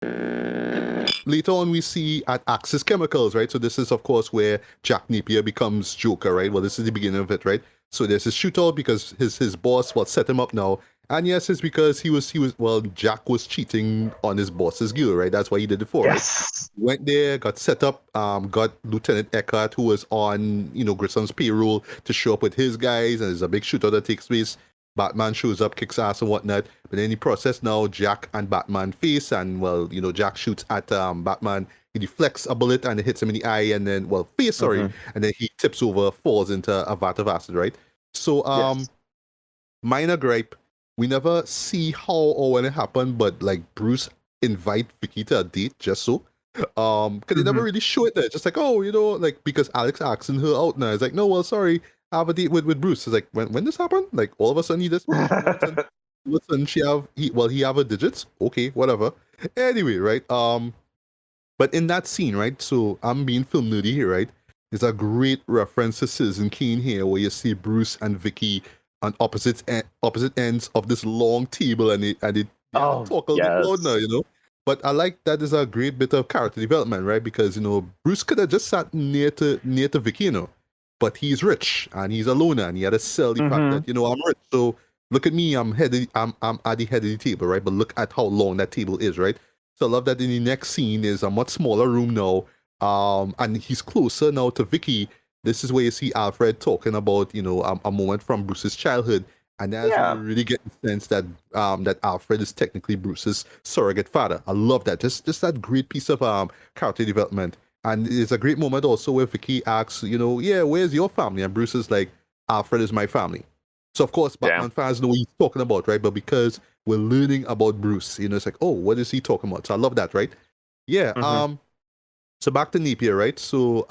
Later on, we see at Axis Chemicals, right? So this is, of course, where Jack Napier becomes Joker, right? Well, this is the beginning of it, right? So there's a shootout because his boss set him up now. And yes, it's because Jack was cheating on his boss's girl, right? That's why he did it for, Yes. right? Went there, got set up, got Lieutenant Eckhart, who was on, Grissom's payroll, to show up with his guys, and there's a big shootout that takes place. Batman shows up, kicks ass and whatnot. But in the process now, Jack and Batman face, and Jack shoots at Batman. He deflects a bullet and it hits him in the eye, and then face, sorry, and then he tips over, falls into a vat of acid, right? So minor gripe. We never see how or when it happened, but like Bruce invite Vicky to a date just so. Because they never really show it there. Just like, because Alex asking her out now. It's like, no, well, sorry, I have a date with Bruce. It's like, when this happened? Like, all of a sudden he just listen, he have her digits. Okay, whatever. Anyway, right? But in that scene, right? So I'm being film nerdy here, right? There's a great reference to Citizen Kane here, where you see Bruce and Vicky on opposite ends of this long table, and they talk a little louder, But I like that is a great bit of character development, right? Because Bruce could have just sat near to Vicky, but he's rich and he's a loner, and he had to sell the fact that I'm rich. So look at me, I'm at the head of the table, right? But look at how long that table is, right? So I love that in the next scene is a much smaller room now, and he's closer now to Vicky. This is where you see Alfred talking about, a moment from Bruce's childhood, and that's when you really get the sense that that Alfred is technically Bruce's surrogate father. I love that. Just that great piece of character development. And it's a great moment also where Vicky asks, where's your family? And Bruce is like, Alfred is my family. So of course, Batman fans know what he's talking about, right? But because we're learning about Bruce, it's like, oh, what is he talking about? So I love that, right? Yeah. So back to Napier, right? So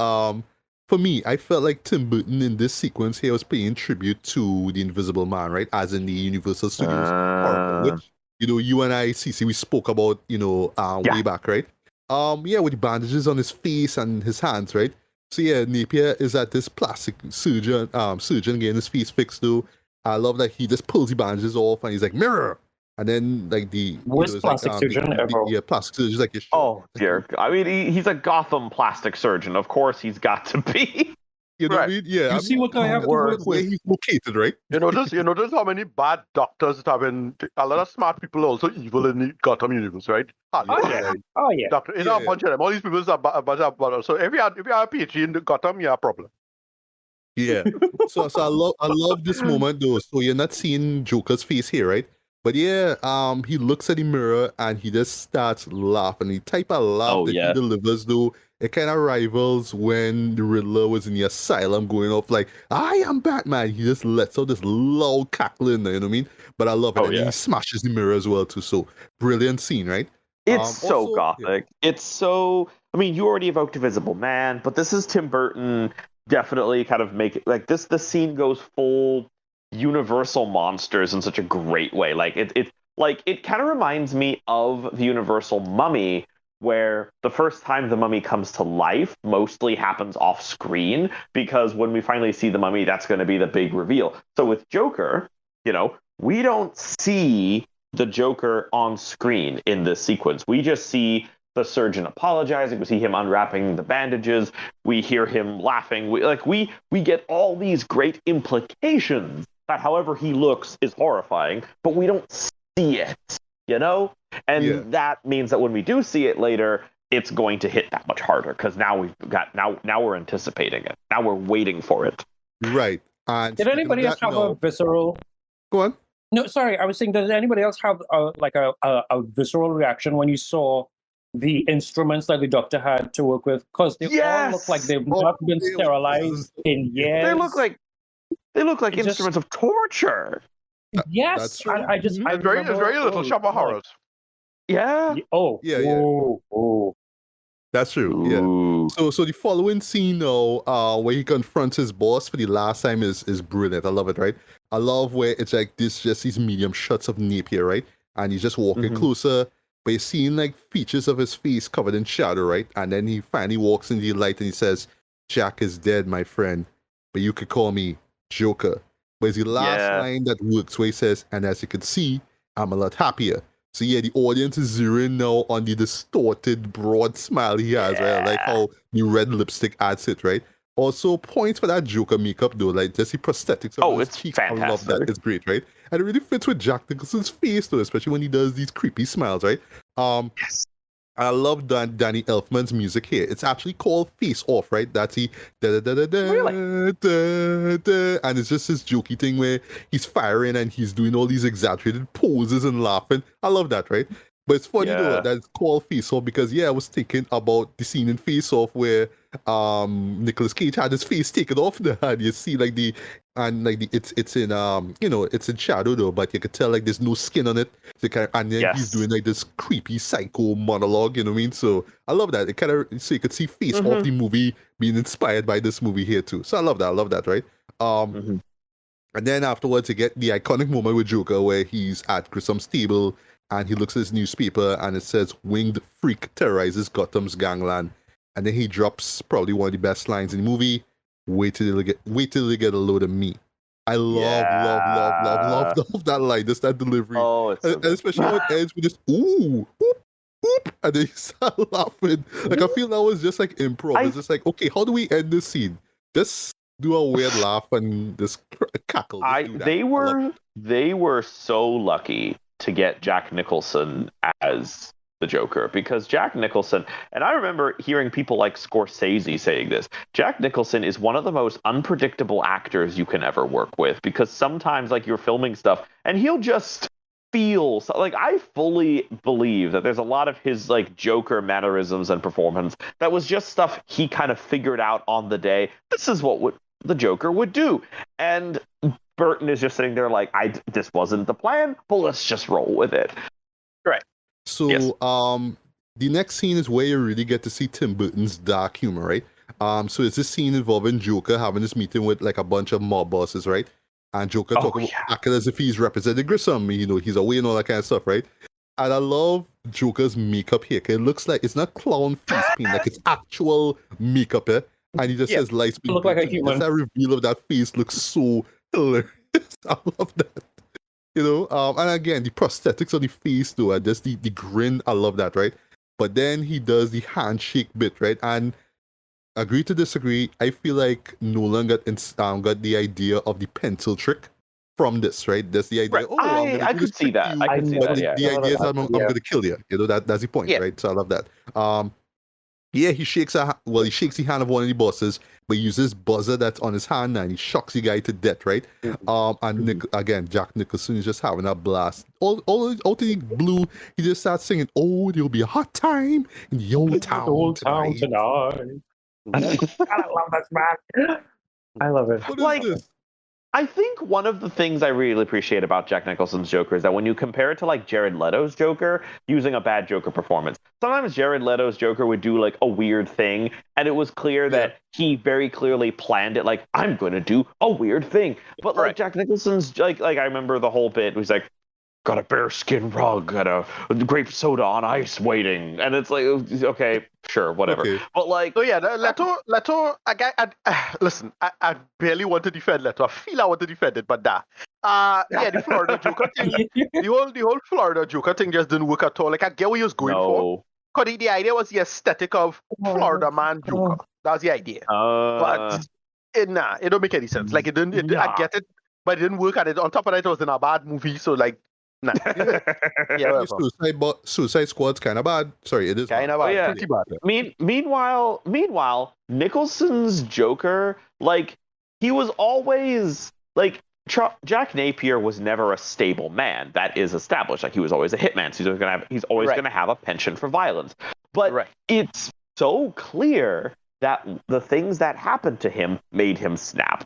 for me, I felt like Tim Burton in this sequence here was paying tribute to the Invisible Man, right? As in the Universal Studios horror film, which, you and I, Cece, we spoke about, way back, right? With the bandages on his face and his hands, right? So yeah, Napier is at this plastic surgeon getting his face fixed though. I love that he just pulls the bandages off and he's like, mirror! And then like the worst plastic surgeon ever. Plastic surgeon like oh dear. I mean, he's a Gotham plastic surgeon. Of course, he's got to be. You know what I mean? Yeah. You see what I have to work where with. he's located, right? You notice how many bad doctors that have been. A lot of smart people are also evil in the Gotham universe, right? Oh yeah. Doctor, a bunch of them. All these people are bad. So if you have a PhD in Gotham, you have a problem. Yeah. So I love this moment though. So you're not seeing Joker's face here, right? But yeah, he looks at the mirror and he just starts laughing. The type of laugh that he delivers though, it kind of rivals when the Riddler was in the asylum going off like, I am Batman. He just lets out this loud cackling, you know what I mean? But I love it. And he smashes the mirror as well too. So brilliant scene, right? It's so gothic. Yeah. It's so, I mean, you already evoked Invisible Man, but this is Tim Burton definitely kind of make it like this. The scene goes full Universal monsters in such a great way. Like it kind of reminds me of the Universal Mummy, where the first time the mummy comes to life mostly happens off screen, because when we finally see the mummy, that's going to be the big reveal. So with Joker, we don't see the Joker on screen in this sequence. We just see the surgeon apologizing. We see him unwrapping the bandages. We hear him laughing. We get all these great implications that however he looks is horrifying, but we don't see it, And that means that when we do see it later, it's going to hit that much harder, because now we're anticipating it. Now we're waiting for it. Right. Did anybody else have a visceral? Go on. No, sorry. I was saying, did anybody else have a visceral reaction when you saw the instruments that the doctor had to work with? Because they all look like they've not been sterilized in years. They look like instruments of torture. Yes, that's true. It's very little shop of horrors. Yeah. Oh. Yeah. Oh. That's true. Ooh. Yeah. So the following scene now, where he confronts his boss for the last time is brilliant. I love it, right? I love where it's like just these medium shots of Napier, right? And he's just walking closer, but you're seeing like features of his face covered in shadow, right? And then he finally walks in the light and he says, Jack is dead, my friend, but you could call me Joker. But it's the last line that works, where he says, and as you can see, I'm a lot happier. So yeah, the audience is zeroing now on the distorted, broad smile he has, right? I like how the red lipstick adds it, right? Also, points for that Joker makeup though, like just the prosthetics of his cheeks. Fantastic. I love that. It's great, right? And it really fits with Jack Nicholson's face though, especially when he does these creepy smiles, right? Yes. I love Danny Elfman's music here. It's actually called Face Off, right? That's he da da da da Really? da da, and it's just this jokey thing where he's firing and he's doing all these exaggerated poses and laughing. I love that, right? But it's funny though that it's called Face Off because I was thinking about the scene in Face Off where Nicolas Cage had his face taken off the hand. You see it's in it's in shadow though, but you could tell like there's no skin on it. So and then he's doing like this creepy psycho monologue, you know what I mean? So I love that. It kind of so you could see Face Off the movie being inspired by this movie here too. So I love that, right? And then afterwards you get the iconic moment with Joker where he's at Grissom's table and he looks at his newspaper and it says "Winged Freak terrorizes Gotham's gangland," and then he drops probably one of the best lines in the movie: wait till they get a load of me." I love that line, just that delivery. Oh, it's so and especially how it ends with this ooh, oop, oop, and then you start laughing. Like I feel that was just like improv. It's just like, okay, how do we end this scene? Just do a weird laugh and just cackle. They were so lucky to get Jack Nicholson as the Joker, because Jack Nicholson, and I remember hearing people like Scorsese saying this, Jack Nicholson is one of the most unpredictable actors you can ever work with, because sometimes like you're filming stuff and he'll just feel like, I fully believe that there's a lot of his like Joker mannerisms and performance that was just stuff he kind of figured out on the day. This is what the Joker would do. And Burton is just sitting there like, this wasn't the plan, but let's just roll with it. Right. So, the next scene is where you really get to see Tim Burton's dark humor, right? So it's this scene involving Joker having this meeting with like a bunch of mob bosses, right? And Joker acting as if he's representing Grissom, he's away and all that kind of stuff, right? And I love Joker's makeup here, 'cause it looks like it's not clown face paint, like it's actual makeup here. And he just says lights being look like a human. That reveal of that face looks so hilarious. I love that. And again, the prosthetics on the face though, and just the grin, I love that, right? But then he does the handshake bit, right? And agree to disagree, I feel like Nolan got the idea of the pencil trick from this, right? That's the idea. Right. I could see that. I could see that. The idea is I'm going to kill you. That's the point, right? So I love that. He shakes the hand of one of the bosses, but he uses buzzer that's on his hand and he shocks the guy to death, right? Again, Jack Nicholson is just having a blast. Out of the blue, he just starts singing, "Oh, there'll be a hot time in the old town tonight." I love this man. I love it. What is this? I think one of the things I really appreciate about Jack Nicholson's Joker is that when you compare it to like Jared Leto's Joker, using a bad Joker performance, sometimes Jared Leto's Joker would do like a weird thing, and it was clear that he very clearly planned it, like, I'm going to do a weird thing. But like Jack Nicholson's, like I remember the whole bit was like, got a bearskin rug, got a grape soda on ice waiting, and it's like, okay, sure, whatever. Okay. But like, Leto. Listen, I barely want to defend Leto. I feel I want to defend it, but the Florida Joker thing, the whole Florida Joker thing just didn't work at all. Like I get what he was going for, because the idea was the aesthetic of Florida man Joker. That was the idea, but it don't make any sense. Like it didn't. I get it, but it didn't work. And on top of that, it was in a bad movie, so like. Nah. Suicide Squad's kind of bad. Sorry, it is kind of bad. Pretty bad. Meanwhile, Nicholson's Joker, like, he was always like Jack Napier was never a stable man. That is established. Like, he was always a hitman. So he's always gonna have a penchant for violence. But it's so clear that the things that happened to him made him snap.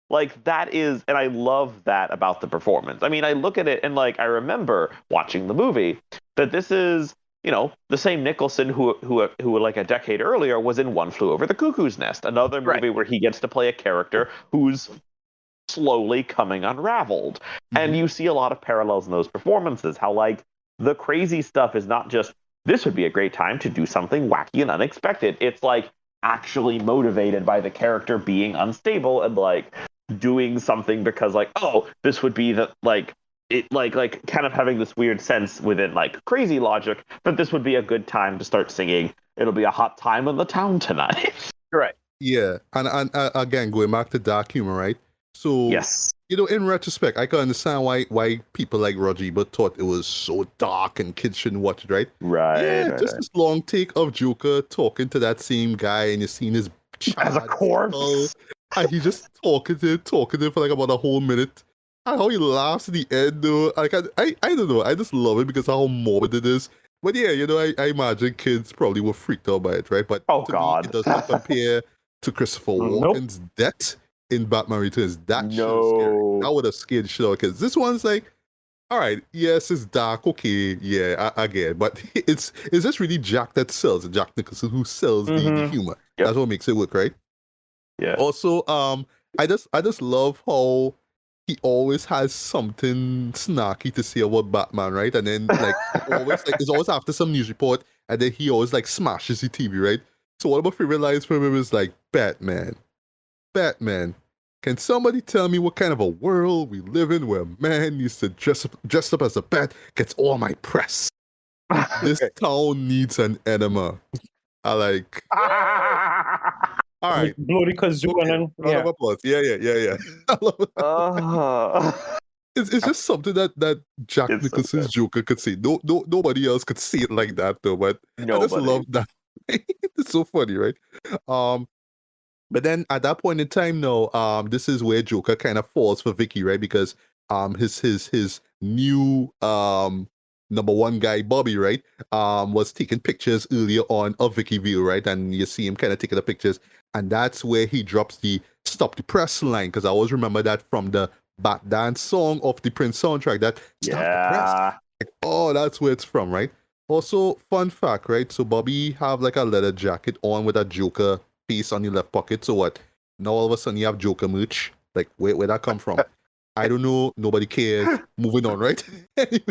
Like, that is, and I love that about the performance. I mean, I look at it and like, I remember watching the movie that this is, the same Nicholson who like a decade earlier was in One Flew Over the Cuckoo's Nest, another movie where he gets to play a character who's slowly coming unraveled. And you see a lot of parallels in those performances, how like the crazy stuff is not just, this would be a great time to do something wacky and unexpected. It's like actually motivated by the character being unstable and like doing something because like, oh, this would be the like it like kind of having this weird sense within like crazy logic that this would be a good time to start singing. It'll be a hot time in the town tonight. Right. Yeah, and again, going back to dark humor, right? So, Yes. in retrospect, I can understand why people like Roger Ebert thought it was so dark and kids shouldn't watch it, right? Right. Just this long take of Joker talking to that same guy, and you're seeing his As a corpse. and he just talking to him for like about a whole minute. And how he laughs at the end, though. Like, I don't know. I just love it because of how morbid it is. But yeah, I imagine kids probably were freaked out by it, right? But Oh, to God. me, it doesn't compare to Christopher Walken's death in Batman Returns. That shit was scary. That would have scared the shit out of kids. This one's like, all right, yes, it's dark, okay, yeah, I get it. But it's just really Jack that sells it. Jack Nicholson who sells the humor. Yep. That's what makes it work, right? Yeah. Also, I just love how he always has something snarky to say about Batman, right? And then like it's always after some news report, and then he always like smashes the TV, right? So one of my favorite lines from him is like, Batman, can somebody tell me what kind of a world we live in where a man needs to dress up as a bat gets all my press? This town needs an enema. I like. All right. Bloody kazoo and then Round of applause. Yeah. I love it. It's just something that Jack Nicholson's Joker could say. Nobody else could see it like that though. But I just love that. It's so funny, right? But then at that point in time, no, this is where Joker kind of falls for Vicky, right? Because his new number one guy, Bobby, right, was taking pictures earlier on of Vicky Vale, right? And you see him kind of taking the pictures. And that's where he drops the Stop the Press line, because I always remember that from the Bat Dance song of the Prince soundtrack, that Stop the Press. Like, oh, that's where it's from, right? Also, fun fact, right? So Bobby have like a leather jacket on with a Joker piece on your left pocket. So what? Now all of a sudden you have Joker merch. Like, where that come from? I don't know. Nobody cares. Moving on, right? Anyway.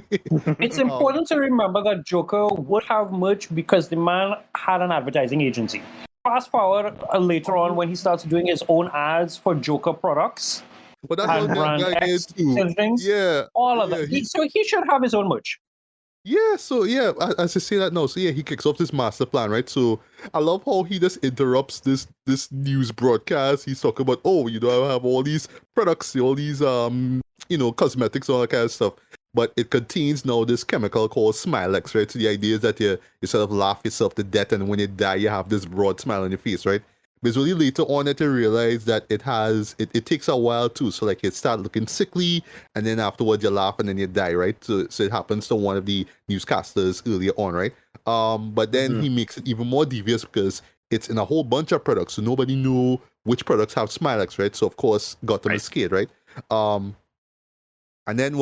It's important to remember that Joker would have merch because the man had an advertising agency. Fast forward later on when he starts doing his own ads for Joker products. But that's and brand X and things. Yeah. All of that. So he should have his own merch. Yeah, so yeah, as I say that now, so yeah, he kicks off this master plan, right? So I love how he just interrupts this news broadcast. He's talking about, I have all these products, all these cosmetics, all that kind of stuff. But it contains now this chemical called Smilex, right? So the idea is that you sort of laugh yourself to death, and when you die, you have this broad smile on your face, right? But it's only later on that you realize that it takes a while too. So like it start looking sickly, and then afterwards you laugh and then you die, right? So it happens to one of the newscasters earlier on, right? But then he makes it even more devious because it's in a whole bunch of products, so nobody knew which products have Smilex, right? So of course Gotham is scared, right? And then,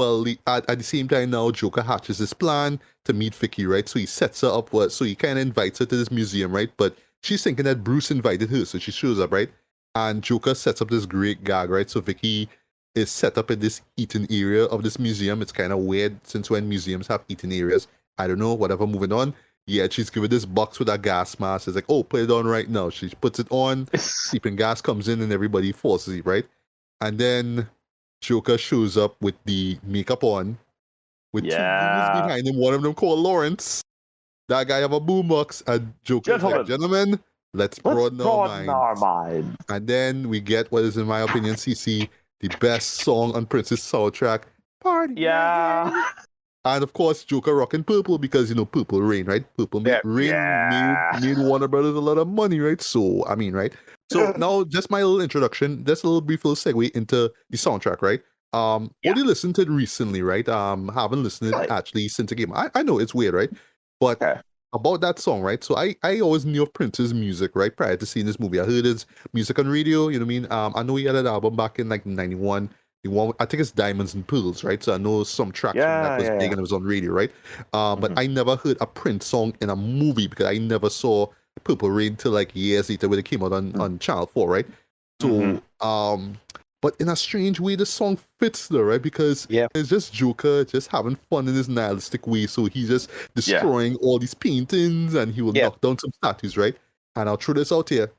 at the same time now, Joker hatches his plan to meet Vicky, right? So he sets her up, so he kind of invites her to this museum, right? But she's thinking that Bruce invited her, so she shows up, right? And Joker sets up this great gag, right? So Vicky is set up in this eating area of this museum. It's kind of weird since when museums have eating areas. I don't know, whatever, moving on. Yeah, she's given this box with a gas mask. It's like, oh, put it on right now. She puts it on, sleeping gas comes in, and everybody falls asleep, right? And then Joker shows up with the makeup on, with two dudes behind him. One of them called Lawrence. That guy have a boombox. And Joker's like, gentlemen, let's broaden our minds. And then we get what is, in my opinion, CC, the best song on Prince's soundtrack, Party. Yeah. And of course, Joker rocking purple because, Purple Rain, right? Purple Rain made Warner Brothers a lot of money, right? So, I mean, right? So now, just my little introduction, just a little brief little segue into the soundtrack, right? Only listened to it recently, right? Haven't listened to it actually since the game. I know it's weird, right? But about that song, right? So I always knew of Prince's music, right? Prior to seeing this movie, I heard his music on radio. You know what I mean? I know he had an album back in like '91. The one, I think it's Diamonds and Pearls, right? So I know some tracks from that was big and it was on radio, right? But I never heard a Prince song in a movie because I never saw Purple Rain till like years later when it came out on Channel 4, right? So, but in a strange way, the song fits though, right? Because it's just Joker just having fun in his nihilistic way. So he's just destroying all these paintings and he will knock down some statues, right? And I'll throw this out here.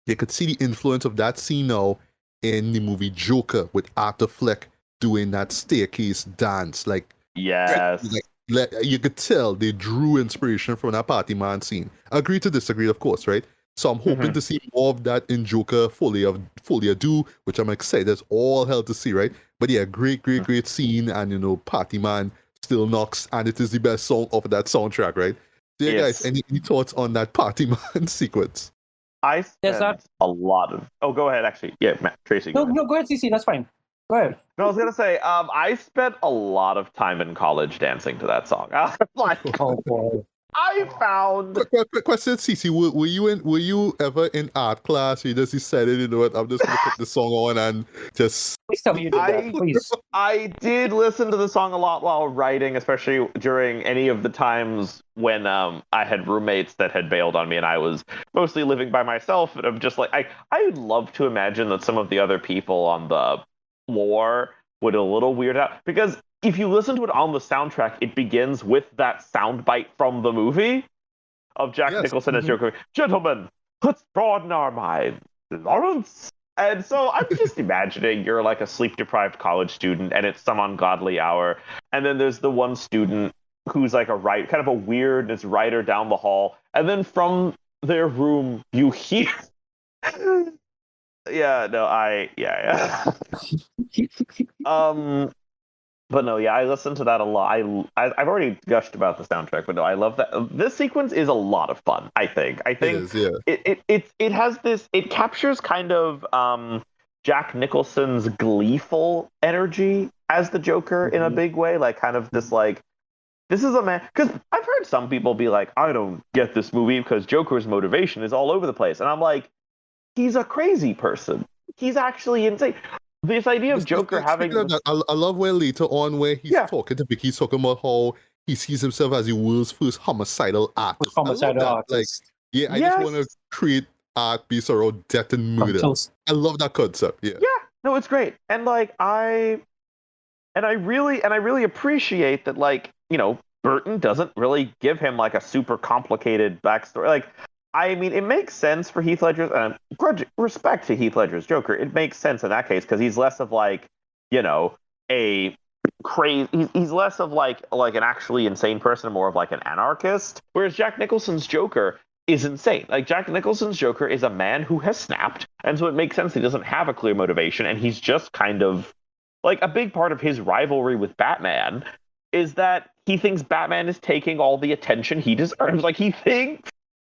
You could see the influence of that scene now in the movie Joker with Arthur Fleck doing that staircase dance. Like, yes. You could tell they drew inspiration from that party man scene. Agree to disagree, of course, right? So I'm hoping to see more of that in Joker Folie à Deux, which I'm excited. That's all hell to see, right? But yeah, great scene, and Party Man still knocks, and it is the best song of that soundtrack, right? So yeah, guys, any thoughts on that Party Man sequence? I spent a lot of. Oh, go ahead. Actually, yeah, Matt, Tracy. Go ahead, CC. That's fine. Go ahead. No, I was gonna say, I spent a lot of time in college dancing to that song. Oh boy. I found. Quick question, Cece. Were you ever in art class? You just decided, you know what? I'm just gonna put the song on and just. Please tell me you did that, please. I did listen to the song a lot while writing, especially during any of the times when I had roommates that had bailed on me, and I was mostly living by myself. And I'm just like, I would love to imagine that some of the other people on the floor would a little weird out, because if you listen to it on the soundtrack, it begins with that soundbite from the movie of Jack Nicholson as Joker. Gentlemen, let's broaden our minds. Lawrence. And so I'm just imagining you're like a sleep-deprived college student, and it's some ungodly hour, and then there's the one student who's like kind of a weirdness writer down the hall, and then from their room you hear. But no, yeah, I listened to that a lot. I've already gushed about the soundtrack, but no, I love that. This sequence is a lot of fun. I think it is, yeah. It has this. It captures kind of Jack Nicholson's gleeful energy as the Joker in a big way, like kind of this like. This is a man, because I've heard some people be like, I don't get this movie because Joker's motivation is all over the place, and I'm like, he's a crazy person. He's actually insane. This idea of Joker having... I love where later on where he's talking to Vicky, he's talking about how he sees himself as the world's first homicidal artist. Homicidal artist. Like, I just want to create art based around death and murder. I love that concept. Yeah. Yeah. No, it's great. And like I really appreciate that, like, Burton doesn't really give him like a super complicated backstory. Like, I mean, it makes sense for Heath Ledger's, and respect to Heath Ledger's Joker, it makes sense in that case because he's less of like, a crazy. He's less of like an actually insane person, more of like an anarchist. Whereas Jack Nicholson's Joker is insane. Like, Jack Nicholson's Joker is a man who has snapped, and so it makes sense he doesn't have a clear motivation, and he's just kind of like a big part of his rivalry with Batman is that he thinks Batman is taking all the attention he deserves. Like, he thinks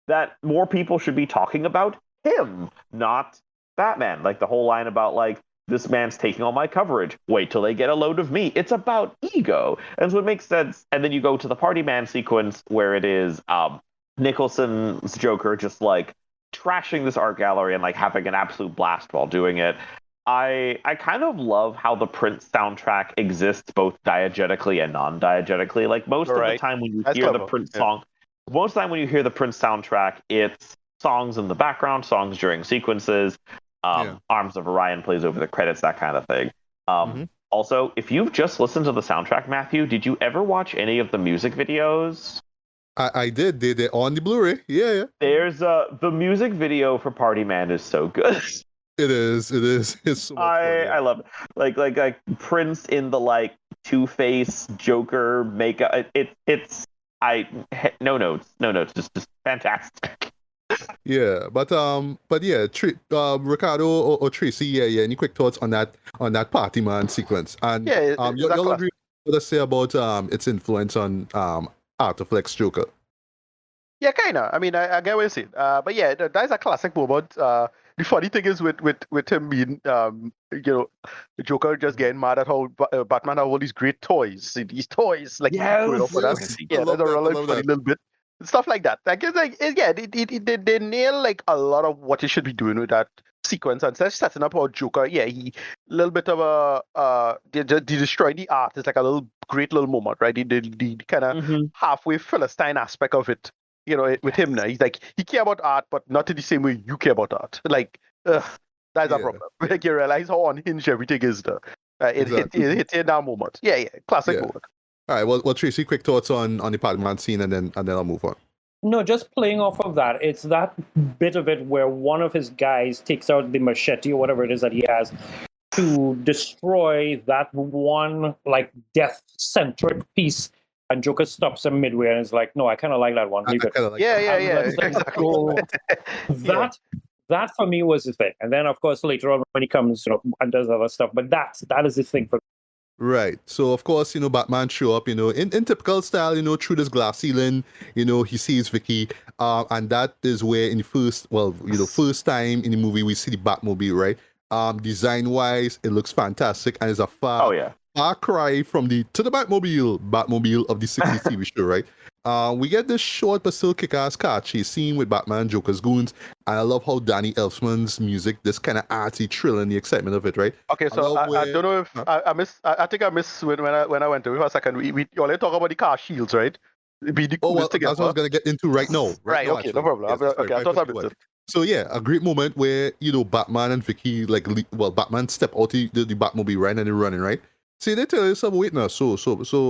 that more people should be talking about him, not Batman. Like the whole line about like, this man's taking all my coverage. Wait till they get a load of me. It's about ego. And so it makes sense. And then you go to the Party Man sequence where it is Nicholson's Joker just like trashing this art gallery and like having an absolute blast while doing it. I kind of love how the Prince soundtrack exists both diegetically and non-diegetically. Like most of the time when you hear the Prince song, most of the time when you hear the Prince soundtrack, it's songs in the background, songs during sequences, Arms of Orion plays over the credits, that kind of thing. Also, if you've just listened to the soundtrack, Matthew, did you ever watch any of the music videos? I did. They're on the Blu-ray. Yeah. There's the music video for Party Man is so good. It is. It's so much fun, I love it. Like Prince in the like Two-Face Joker makeup. No notes, just fantastic. Yeah, but yeah, Ricardo or Tracy, yeah. Any quick thoughts on that Party Man sequence? And y'all agree with us say about its influence on Art of Lex Joker? Yeah, kinda. I mean, I get what you're saying. But yeah, that's a classic moment. The funny thing is with him being, the Joker just getting mad at how Batman have all these great toys. These toys, like, going off with us. Yeah, that's a really funny little bit. Stuff like that. Like, it's like, they nail like a lot of what you should be doing with that sequence, and setting up our Joker. Yeah, he a little bit of they destroy the art. It's like a great little moment, right? The kind of halfway Philistine aspect of it. With him now, he's like, he care about art, but not in the same way you care about art. Like, that's a problem. Like, you realize how unhinged everything is there. It hits in that moment. Yeah, classic moment. All right, well, Tracy, quick thoughts on the Batman scene, and then I'll move on. No, just playing off of that. It's that bit of it where one of his guys takes out the machete or whatever it is that he has, to destroy that one like death-centric piece, and Joker stops him midway and is like, "No, I kind of like that one. Leave it." Exactly. That for me was the thing, and then of course later on when he comes, and does other stuff, but that is the thing for me. Right. So of course, Batman show up, in typical style, through this glass ceiling, he sees Vicky. And that is where in the first time in the movie we see the Batmobile, right? Design wise, it looks fantastic and it's a far cry from to the Batmobile of the 60s TV show, right? We get this short but still kick-ass car chase scene with Batman, Joker's goons, and I love how Danny Elfman's music, this kind of artsy thrill and the excitement of it, right? Okay, so I don't know if I think I missed when I went to it for a second. We only talk about the car shields, right? That's what I was gonna get into right now. Right, okay, no problem. Yes, okay, I thought I missed it. So yeah, a great moment where Batman and Vicky Batman step out the Batmobile, right, and they're running, right. See, they tell you something. Wait now, so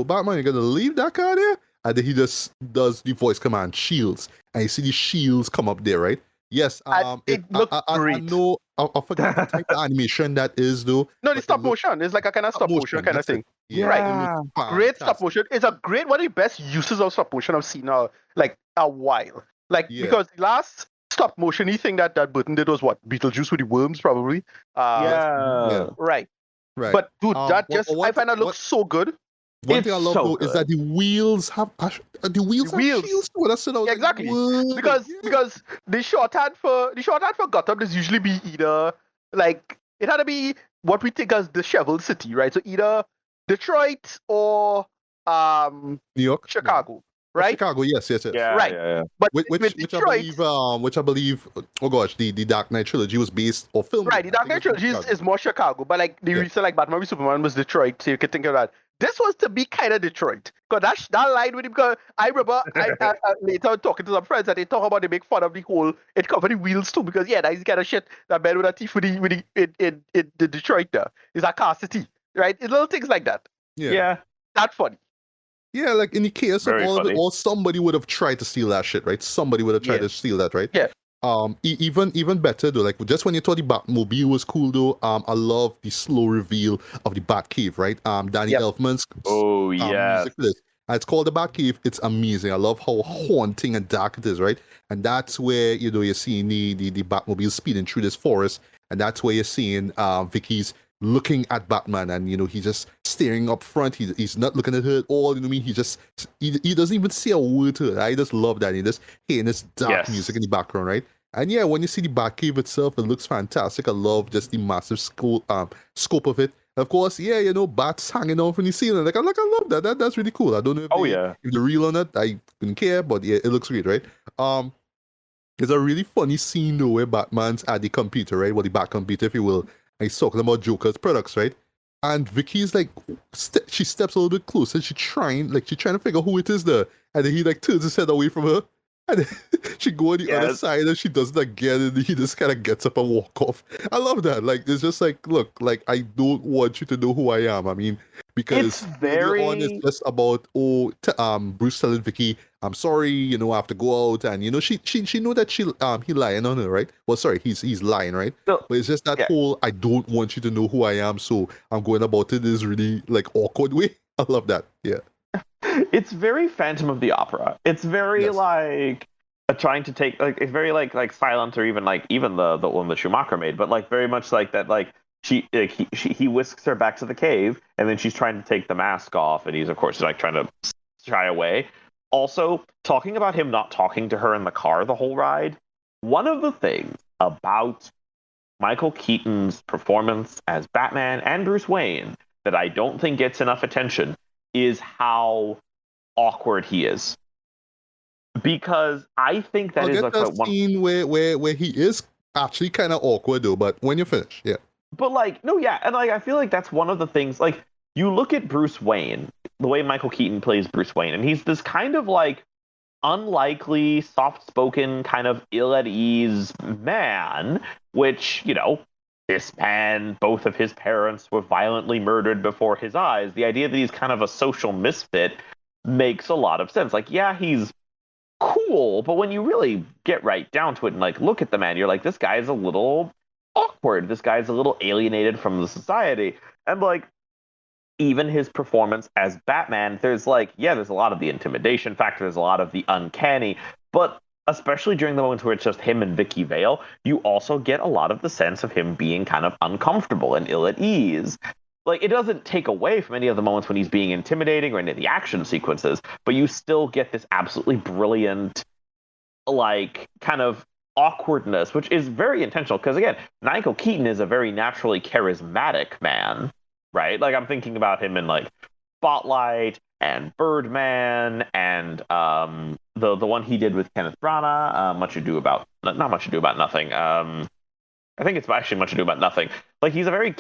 Batman, you're gonna leave that car there? And then he just does the voice command shields, and you see the shields come up there, right? Yes, it looked great. I know. I forget the type of animation that is, though. No, the stop motion. It's like a kind of stop motion kind of thing. Yeah, right. Great stop motion. It's one of the best uses of stop motion I've seen now, like a while. Because the last stop motion-y thing that Burton did was what? Beetlejuice with the worms, probably. Right. But dude, I find that looks so good. One thing I love though is that the wheels have shields. Exactly. Because the shorthand for Gotham is usually be either it had to be what we think as disheveled city, right? So either Detroit or New York, Chicago. Right? Chicago, yes. Yeah, right. Yeah. But which I believe, oh gosh, the Dark Knight trilogy was based or filmed. Right, the Dark Knight trilogy is more Chicago, but the recent Batman v Superman was Detroit, so you could think of that. This was to be kind of Detroit, because that line with him. Because I remember I later talking to some friends that they talk about, they make fun of the whole it covered the wheels too, because that's the kind of shit that man with a teeth with the Detroit there is a car city, right? It's little things like that. Yeah. That's funny. Yeah, like in the case Very of all funny. of it, or somebody would have tried to steal that shit, right? Somebody would have tried to steal that, right? Yeah. Even better though, like just when you thought the Batmobile was cool though, I love the slow reveal of the Batcave, right? Danny Elfman's music for this. And it's called the Batcave. It's amazing. I love how haunting and dark it is, right? And that's where you're seeing the Batmobile speeding through this forest, and that's where you're seeing Vicky's looking at Batman, and he's just staring up front. He's not looking at her at all. You know what I mean? He doesn't even say a word to her. I just love that. He just hearing this dark music in the background, right? And yeah, when you see the Batcave itself, it looks fantastic. I love just the massive scope of it. Of course, bats hanging off from the ceiling. I love that. That's really cool. I don't know if they're real or not. I didn't care, but yeah, it looks great, right? There's a really funny scene though where Batman's at the computer, right? Well, the Bat computer, if you will. And he's talking about Joker's products, right? And Vicky's she steps a little bit closer. She's trying to figure who it is there. And then he turns his head away from her. And then she go on the other side and she does it again. And he just kind of gets up and walk off. I love that. It's just look, I don't want you to know who I am. I mean, because it's very it's just about Bruce telling Vicky, I'm sorry, I have to go out, and she know that he lying on her, right? Well, sorry, he's lying, right? So, but it's just that whole I don't want you to know who I am, so I'm going about it this really awkward way. I love that. Yeah. It's very Phantom of the Opera. It's very trying to take it's very like Silent, or even the one that Schumacher made, but very much like that he whisks her back to the cave, and then she's trying to take the mask off, and he's of course trying to shy away. Also, talking about him not talking to her in the car the whole ride, one of the things about Michael Keaton's performance as Batman and Bruce Wayne that I don't think gets enough attention is how awkward he is. Because I think that is a scene where he is actually kind of awkward though, but when you finish, yeah. But and I feel like that's one of the things, you look at Bruce Wayne, the way Michael Keaton plays Bruce Wayne, and he's this kind of unlikely, soft-spoken, kind of ill-at-ease man, which, this man, both of his parents were violently murdered before his eyes. The idea that he's kind of a social misfit makes a lot of sense. He's cool, but when you really get right down to it and look at the man, you're this guy is a little awkward. This guy's a little alienated from the society. And like, even his performance as Batman, there's a lot of the intimidation factor, there's a lot of the uncanny, but especially during the moments where it's just him and Vicky Vale, you also get a lot of the sense of him being kind of uncomfortable and ill at ease. Like, it doesn't take away from any of the moments when he's being intimidating or any of the action sequences, but you still get this absolutely brilliant, like, kind of awkwardness, which is very intentional, because again, Michael Keaton is a very naturally charismatic man, right? Like, I'm thinking about him in like Spotlight and Birdman and the one he did with Kenneth Branagh, not Much Ado About Nothing. I think it's actually Much Ado About Nothing. Like, he's a very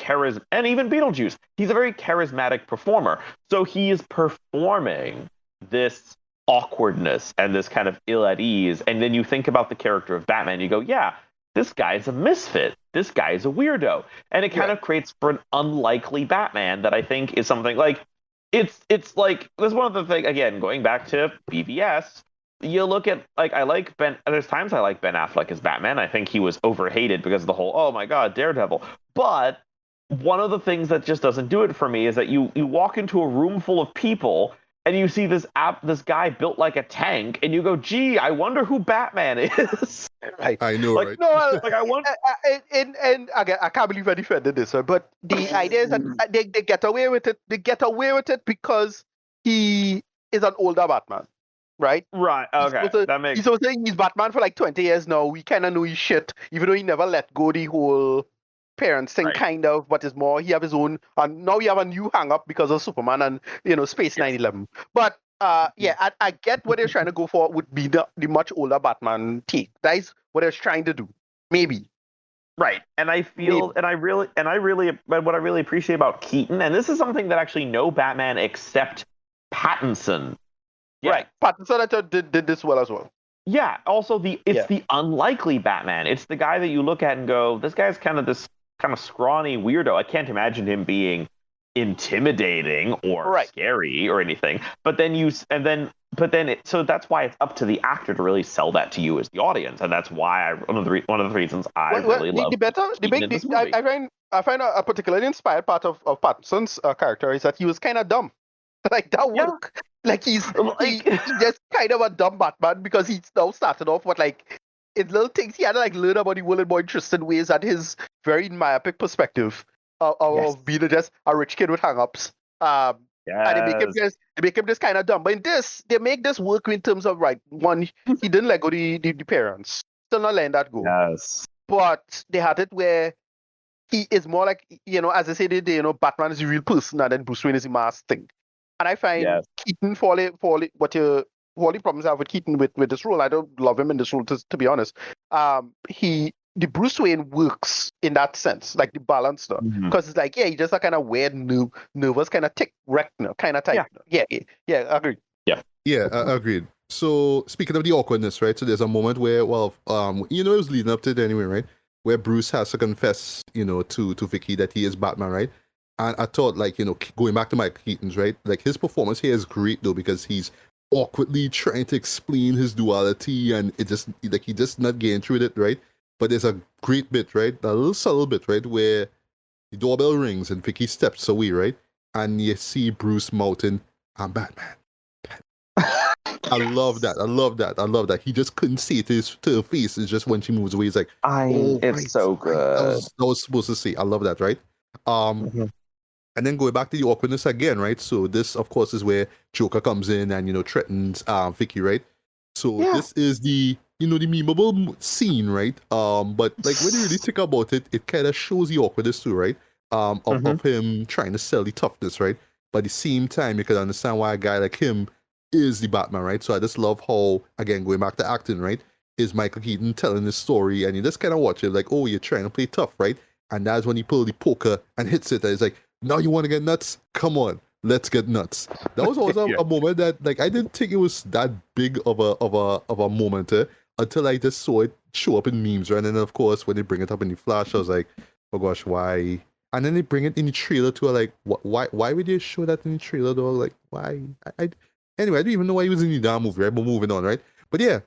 and even Beetlejuice, he's a very charismatic performer. So he is performing this awkwardness and this kind of ill at ease. And then you think about the character of Batman, you go, yeah, this guy's a misfit. This guy's a weirdo. And it kind of creates for an unlikely Batman that I think is something like, it's like, there's one of the things, again, going back to BVS, you look at, like, there's times I like Ben Affleck as Batman. I think he was overhated because of the whole, oh my God, Daredevil. But one of the things that just doesn't do it for me is that you walk into a room full of people and you see this guy built like a tank, and you go, "Gee, I wonder who Batman is." Right. I know, like, right? No, like I want, and again, I can't believe I defended this one, but the idea is that they get away with it. They get away with it because he is an older Batman, right? Right. Okay. He's Batman for like 20 years now. We kind of know his shit, even though he never let go the whole parents thing, kind of, but it's more he have his own, and now we have a new hang up because of Superman and Space 9/11. But I get what they're trying to go for would be the much older Batman take. That is what they're trying to do, maybe. Right, and I feel, and I really, what I really appreciate about Keaton, and this is something that actually no Batman except Pattinson. Yeah. Right, Pattinson I thought did this well as well. Yeah. Also, the unlikely Batman. It's the guy that you look at and go, this guy's kind of scrawny weirdo. I can't imagine him being intimidating or scary or anything. But then so that's why it's up to the actor to really sell that to you as the audience, and that's why one of the reasons I really love. I find a particularly inspired part of Pattinson's character is that he was kind of dumb. Like that work. Yeah. Like he's just kind of a dumb Batman because he's now started off with like in little things he had to like learn about the world in more interesting ways at his very myopic perspective of being just a rich kid with hang-ups. And they make him just kind of dumb. But in this, they make this work in terms of one, he didn't let go the parents. Still not letting that go. Yes. But they had it where he is more like, as I said, Batman is a real person and then Bruce Wayne is a mask thing. And I find Keaton all the problems I have with Keaton with this role. I don't love him in this role, to be honest. The Bruce Wayne works in that sense, like the balance stuff. Because it's like, he's just a kind of weird, nervous, kind of wreck kind of type. Yeah, agreed. Yeah, agreed. So speaking of the awkwardness, right? So there's a moment where, it was leading up to it anyway, right? Where Bruce has to confess, to Vicky that he is Batman, right? And I thought, going back to Michael Keaton's, right? Like, his performance here is great, though, because he's awkwardly trying to explain his duality, and he just not getting through it, right? But there's a great bit, right? A little subtle bit, right? Where the doorbell rings and Vicky steps away, right? And you see Bruce mouthing, "I'm Batman." I love that. He just couldn't say it to her face. It's just when she moves away, he's like, it's so good. That was supposed to say. I love that, right? And then going back to the awkwardness again, right? So this, of course, is where Joker comes in and, threatens Vicky, right? So this is the memeable scene, right? But like when you really think about it, it kind of shows the awkwardness too, right? Of him trying to sell the toughness, right? But at the same time, you can understand why a guy like him is the Batman, right? So I just love how, again, going back to acting, right? Is Michael Keaton telling this story, and you just kind of watch it like, oh, you're trying to play tough, right? And that's when he pulls the poker and hits it, and it's like, now you want to get nuts? Come on, let's get nuts. That was also a moment that, like, I didn't think it was that big of a moment until I just saw it show up in memes, right? And then, of course, when they bring it up in the flash, I was like, oh gosh, why? And then they bring it in the trailer too. Like, why would you show that in the trailer though? Like, why? Anyway, I didn't even know why he was in the damn movie, right? But moving on, right? But yeah,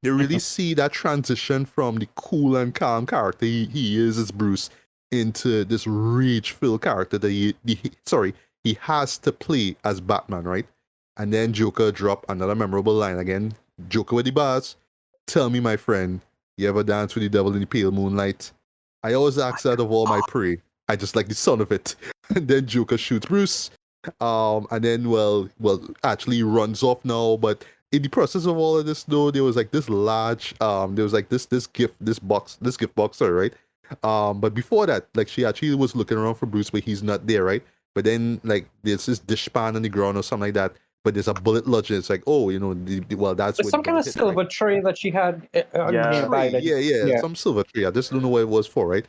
You really see that transition from the cool and calm character he is as Bruce into this rage-filled character that he has to play as Batman, right? And then Joker drop another memorable line again. Joker with the bars. Tell me, my friend, you ever dance with the devil in the pale moonlight? I always ask that of all my prey. I just like the sound of it. And then Joker shoots Bruce. And then, actually runs off now. But in the process of all of this, though, there was like this large, there was like this gift box, sorry, right? But before that, like she actually was looking around for Bruce, but he's not there, right? But then like there's this dishpan on the ground or something like that. But there's a bullet lodged. It's like, oh, that's there's some kind of silver tray that she had nearby. Some silver tray. I just don't know what it was for, right?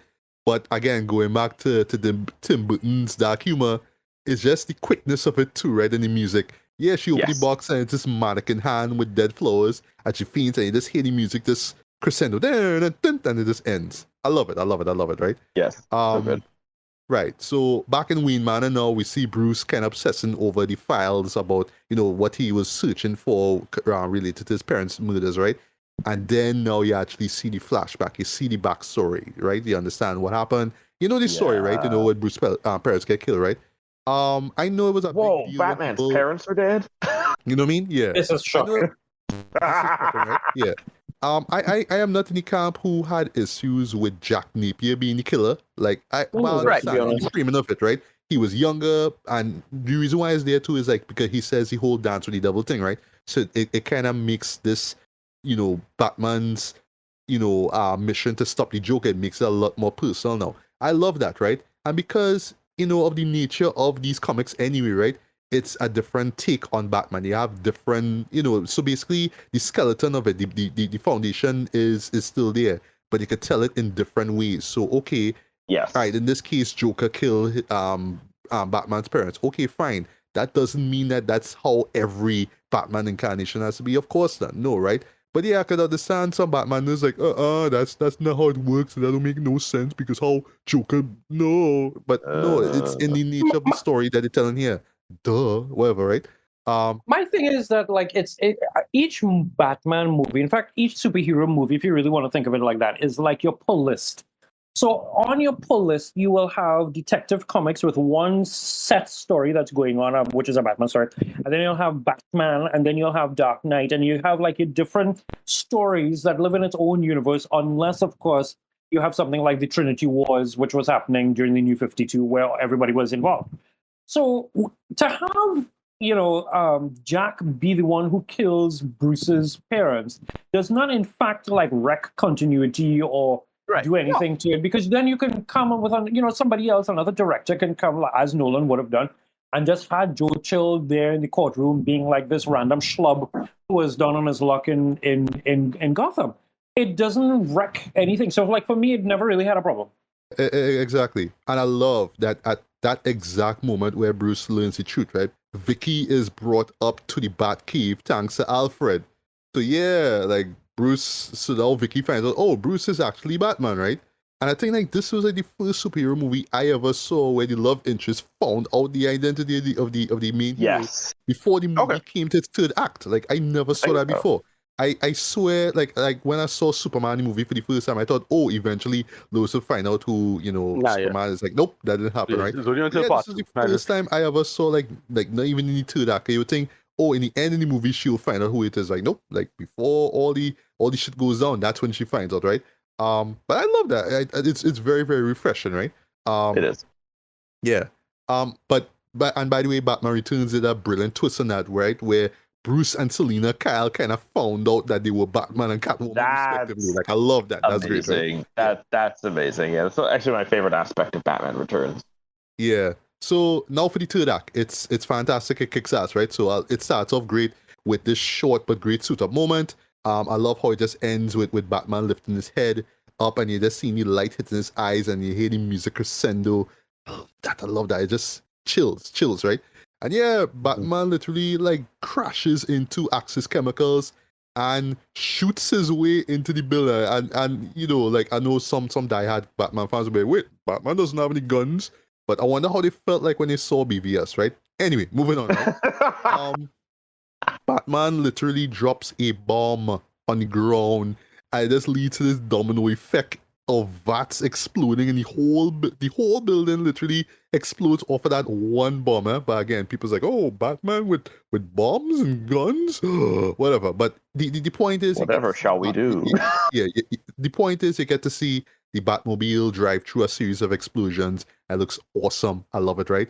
But again, going back to Tim Burton's dark humor, it's just the quickness of it too, right? And the music. Yeah, she opened the box and it's this mannequin hand with dead flowers, and she faints, and you just hear the music, this crescendo, and it just ends. I love it, right? Yes. So good. Right. So back in Wayne Manor now, we see Bruce kind of obsessing over the files about, what he was searching for related to his parents' murders, right? And then now you actually see the flashback. You see the backstory, right? You understand what happened. You know the story, right? You know when Bruce's parents get killed, right? I know it was a big deal. Batman's parents are dead? You know what I mean? Yeah. This is shocking. Right? Yeah. I am not in the camp who had issues with Jack Napier being the killer. Like, I understand the framing of it, right? He was younger, and the reason why he's there too is like because he says the whole dance with the devil thing, right? So it kind of makes this, Batman's, mission to stop the Joker. It makes it a lot more personal now. I love that, right? And because of the nature of these comics anyway, right? It's a different take on Batman. You have different, so basically the skeleton of it, the foundation is still there, but you could tell it in different ways. So, okay. Yes. All right, in this case, Joker killed Batman's parents. Okay, fine. That doesn't mean that that's how every Batman incarnation has to be. Of course not. No, right? But yeah, I could understand some Batman is like, that's not how it works. That don't make no sense because how Joker, no. But no, it's in the nature of the story that they're telling here. Duh, whatever, right? My thing is that each Batman movie, in fact, each superhero movie, if you really want to think of it like that, is like your pull list. So on your pull list, you will have Detective Comics with one set story that's going on, which is a Batman story. And then you'll have Batman, and then you'll have Dark Knight, and you have like your different stories that live in its own universe, unless, of course, you have something like the Trinity Wars, which was happening during the New 52, where everybody was involved. So to have, Jack be the one who kills Bruce's parents does not, in fact, wreck continuity or do anything to it, because then you can come up with, somebody else, another director can come, as Nolan would have done, and just had Joe Chill there in the courtroom being like this random schlub who was down on his luck in Gotham. It doesn't wreck anything. So, for me, it never really had a problem. Exactly. And I love that at that exact moment where Bruce learns the truth, right? Vicky is brought up to the Batcave thanks to Alfred. So yeah, so now Vicky finds out, oh, Bruce is actually Batman, right? And I think this was the first superhero movie I ever saw where the love interest found out the identity of the main hero before the movie came to its third act. I never saw that before. I swear, when I saw Superman the movie for the first time, I thought, oh, eventually Lois will find out who, Superman is. Nope, that didn't happen, right? This is the first time I ever saw, not even in the third act. You would think, oh, in the end of the movie, she'll find out who it is. Nope, before all the shit goes down, that's when she finds out, right? But I love that. It's very, very refreshing, right? It is. Yeah. But by the way, Batman Returns did a brilliant twist on that, right? Where Bruce and Selina Kyle kind of found out that they were Batman and Catwoman respectively. I love that. That's amazing. Great, right? That's amazing. Yeah, that's actually my favorite aspect of Batman Returns. Yeah. So now for the third act, it's fantastic. It kicks ass, right? So it starts off great with this short but great suit-up moment. I love how it just ends with Batman lifting his head up, and you just see the light hitting his eyes, and you hear the music crescendo. I love that. It just chills, right? And yeah, Batman literally crashes into Axis Chemicals and shoots his way into the building. And I know some diehard Batman fans will be like, wait, Batman doesn't have any guns. But I wonder how they felt when they saw BVS, right? Anyway, moving on, right? Batman literally drops a bomb on the ground, and it just leads to this domino effect of vats exploding, and the whole building literally explodes off of that one bomber. But again, people's like, oh, Batman with bombs and guns, whatever. But the point is, whatever shall we do? The point is, you get to see the Batmobile drive through a series of explosions. It looks awesome. I love it, right?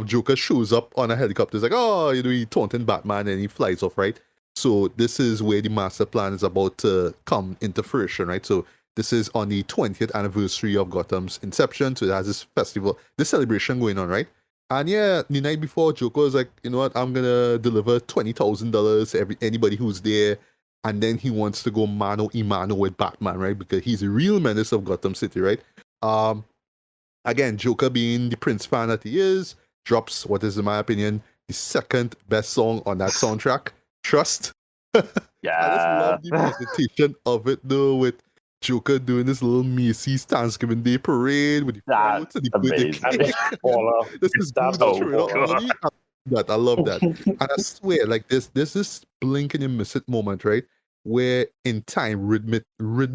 Joker shows up on a helicopter. He's like, oh, he taunting Batman, and he flies off, right? So this is where the master plan is about to come into fruition, right? So this is on the 20th anniversary of Gotham's inception. So it has this festival, this celebration going on, right? And yeah, the night before, Joker was like, you know what, I'm gonna deliver $20,000 to anybody who's there. And then he wants to go mano a mano with Batman, right? Because he's a real menace of Gotham City, right? Again, Joker, being the Prince fan that he is, drops what is, in my opinion, the second best song on that soundtrack, Trust. Yeah. I just love the presentation of it, though, with Joker doing this little Macy's Thanksgiving Day parade with the floats and the birthday cake. This is good. I love that. And I swear, like this is blink and you miss it moment, right? Where in time, rhythmic to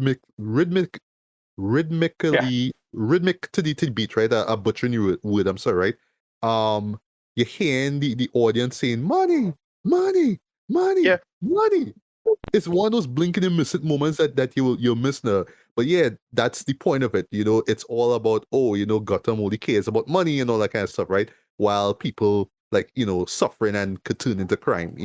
the beat, right? I'm butchering your word, I'm sorry, right? You're hearing the audience saying, money, money, money, Yeah. money. It's one of those blinking and miss it moments that you'll miss now. But yeah, that's the point of it. It's all about, Gotham only cares about money and all that kind of stuff, right? While people suffering and could turn into crime,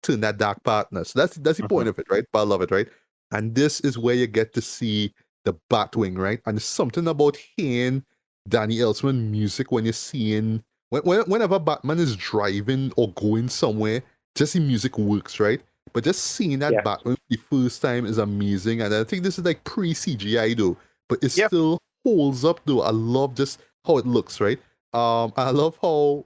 turn that dark partner. So that's the point of it, right? But I love it, right? And this is where you get to see the Batwing, right? And there's something about hearing Danny Elfman music when you're seeing whenever Batman is driving or going somewhere, just the music works, right? But just seeing that Batman the first time is amazing. And I think this is like pre-CGI though, but it still holds up though. I love just how it looks, right? I love how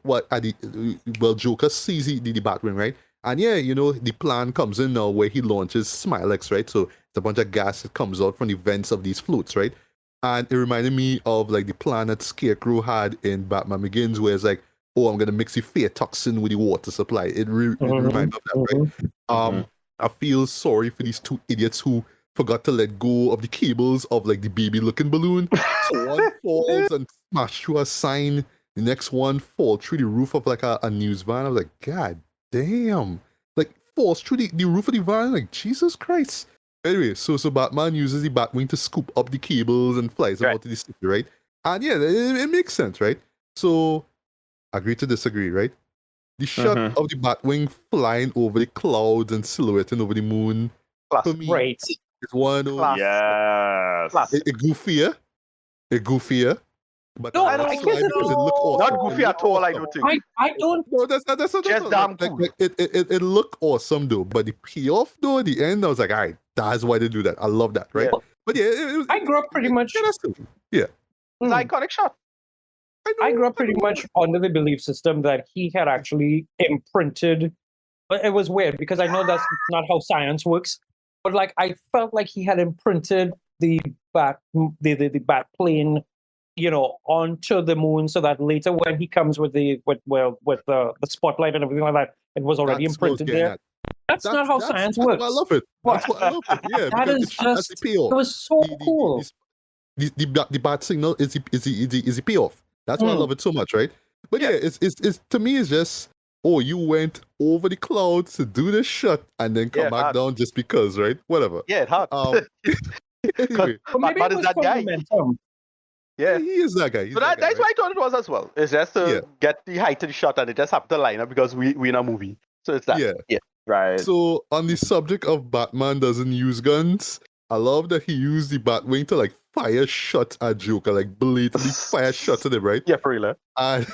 Joker sees the Batwing, right? And yeah, the plan comes in now where he launches Smilex, right? So it's a bunch of gas that comes out from the vents of these floats, right? And it reminded me of like the plan that Scarecrow had in Batman Begins, where it's like, oh, I'm gonna mix the fear toxin with the water supply. It reminded me of that, right? I feel sorry for these two idiots who forgot to let go of the cables of like the baby-looking balloon. So one falls and smashed through a sign. The next one falls through the roof of like a news van. I was like, God damn! Like falls through the roof of the van. Like Jesus Christ! Anyway, so Batman uses the Batwing to scoop up the cables and flies them out to the city, right? And yeah, it makes sense, right? So agree to disagree, right? The shot of the Batwing flying over the clouds and silhouetting over the moon, for me, it's one of those. Yes. A goofier. But No, also, I guess it look awesome. Not goofy at all, I don't think. I don't. No, that's not Just damn cool. It looked awesome though, but the payoff though at the end, I was like, all right, that's why they do that. I love that, right? Yeah. But yeah, I grew up pretty much. Yeah. It's an iconic shot. I grew up pretty much under the belief system that he had actually imprinted. But it was weird because I know that's not how science works. But like I felt like he had imprinted the bat plane, onto the moon, so that later when he comes with the spotlight and everything like that, it was already imprinted there. That's not how science works. I love it. That's why I love it. Yeah, that is just. It was so cool. The bat signal is the payoff. That's why I love it so much, right? But yeah, it's to me it's just, oh, you went over the clouds to do this shot and then come back down just because, right? Whatever. Yeah, it hard. Anyway, but is that guy? Yeah, he is that guy. So that's why I thought it was as well. It's just to get the height of the shot, and it just happened to line up because we in a movie. So it's that. Yeah. Right. So on the subject of Batman doesn't use guns, I love that he used the Batwing to like fire shots at Joker, like blatantly fire shots at him, right? Yeah, for real. And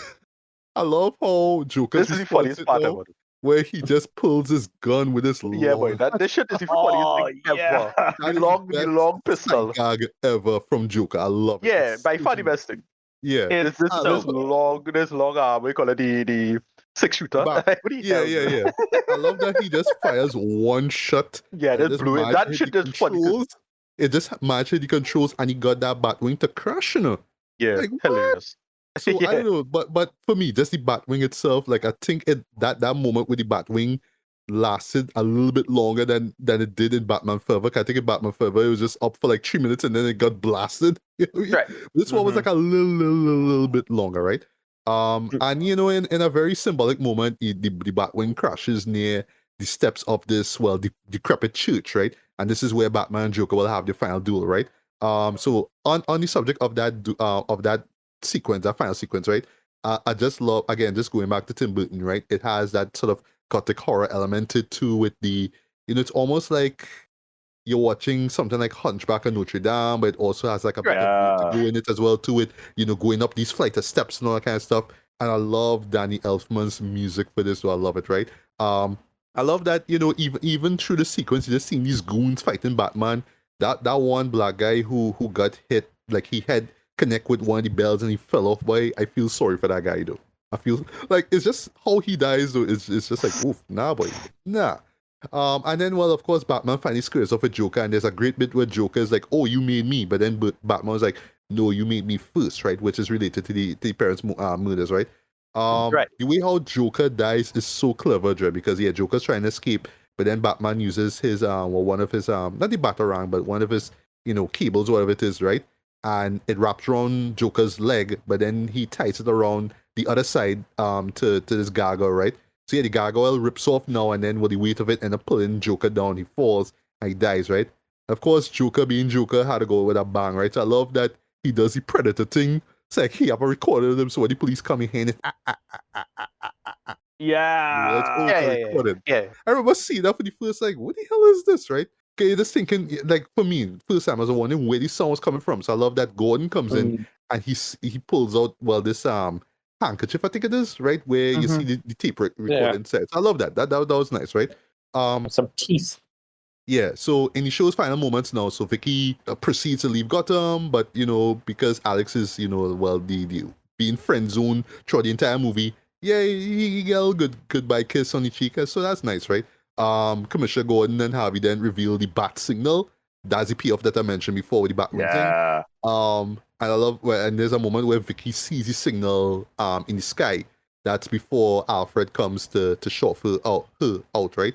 I love how Joker's this is the funniest part about it. Where he just pulls his gun with his this shit is the funniest thing ever. The long pistol gag ever from Joker. I love it. Yeah, by far the best thing. Yeah, this long we call it the 6-shooter. Yeah. I love that he just fires one shot. Yeah, that blew it. That shit is funny. It just matched the controls, and he got that Batwing to crash, Yeah, like, hilarious. So I don't know, but for me, just the Batwing itself, like I think that moment with the Batwing lasted a little bit longer than it did in Batman Forever. I think in Batman Forever it was just up for like 3 minutes and then it got blasted. You know what I mean? Right. This one was like a little bit longer, right? And you know, in a very symbolic moment, the Batwing crashes near the steps of this decrepit church, right? And this is where Batman and Joker will have their final duel, right? So on the subject of that sequence, that final sequence, right? I just love, again, just going back to Tim Burton, right? It has that sort of gothic horror element to it too, with the, you know, it's almost like you're watching something like Hunchback of Notre Dame, but it also has like a bit of vertigo in it as well too, with, you know, going up these flight of steps and all that kind of stuff. And I love Danny Elfman's music for this, so I love it, right? I love that, you know, even through the sequence, you just seeing these goons fighting Batman. That one black guy who got hit, like he had connect with one of the bells and he fell off. Boy, I feel sorry for that guy though. I feel like it's just how he dies though. It's just like, oof, nah, boy, nah. And then, well, of course, Batman finally squares off with Joker, and there's a great bit where Joker is like, "Oh, you made me," but then Batman was like, "No, you made me first," right? Which is related to the parents' murders, right? Right. The way how Joker dies is so clever, Dre, because yeah, Joker's trying to escape, but then Batman uses his one of his not the batarang, but one of his, you know, cables, whatever it is, right? And it wraps around Joker's leg, but then he ties it around the other side to this gargoyle, right? So yeah, the gargoyle rips off now, and then with the weight of it, end up pulling Joker down. He falls and he dies, right? Of course, Joker being Joker had to go with a bang, right? So I love that he does the Predator thing. It's like he have a recorder of them, so when the police come in here, Yeah. I remember seeing that for the first, like, what the hell is this, right? Okay, you're just thinking, like, for me, first time I was wondering where the song was coming from. So I love that Gordon comes in and he pulls out, well, this handkerchief, I think it is, right? Where you see the tape recording sets. I love that. That was nice, right? Some teeth. Yeah, so in the show's final moments now, so Vicky proceeds to leave Gotham, but, you know, because Alex is, you know, well, the being friend zone throughout the entire movie, yeah, he get a goodbye kiss on the cheek, so that's nice, right? Commissioner Gordon and Harvey then reveal the bat signal. That's the payoff that I mentioned before with the Batman thing. And I love and there's a moment where Vicky sees the signal in the sky. That's before Alfred comes to shuffle her out, right?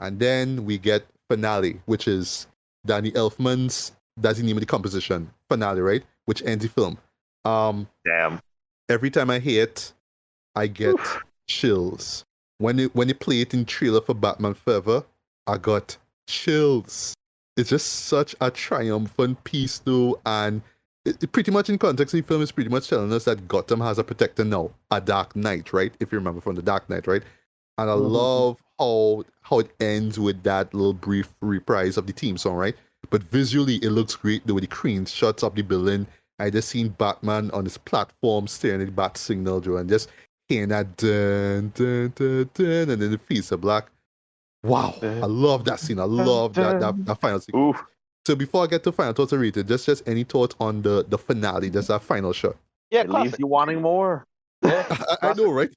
And then we get Finale, which is Danny Elfman's, that's the name of the composition, Finale, right? Which ends the film. Damn. Every time I hear it, I get chills. When they play it in trailer for Batman Forever, I got chills. It's just such a triumphant piece though, and it pretty much in context of the film is pretty much telling us that Gotham has a protector now, a Dark Knight, right? If you remember from the Dark Knight, right? And I love how it ends with that little brief reprise of the theme song, right? But visually, it looks great. The way the crane shots up the building. I just seen Batman on his platform staring at the bat signal, Joe, and just hearing that dun, dun, dun, dun, and then the face of black. Wow, I love that scene. I love that final sequence. Oof. So before I get to final thoughts rated, just any thoughts on the finale, just that final shot? Yeah, It leaves you wanting more. I know, right?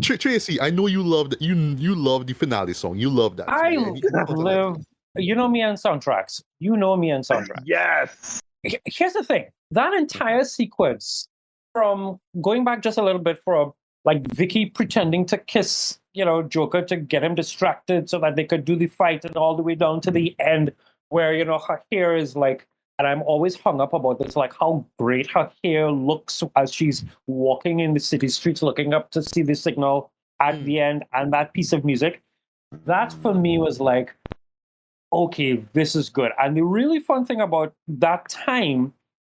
Tracy, I know you love you love the finale song. You love that. I live. You know me and soundtracks. You know me and soundtracks. Yes. Here's the thing: that entire sequence, from going back just a little bit, from like Vicky pretending to kiss, you know, Joker to get him distracted so that they could do the fight, and all the way down to the end where, you know, her hair is like, and I'm always hung up about this, like how great her hair looks as she's walking in the city streets looking up to see the signal at the end, and that piece of music. That for me was like, okay, this is good. And the really fun thing about that time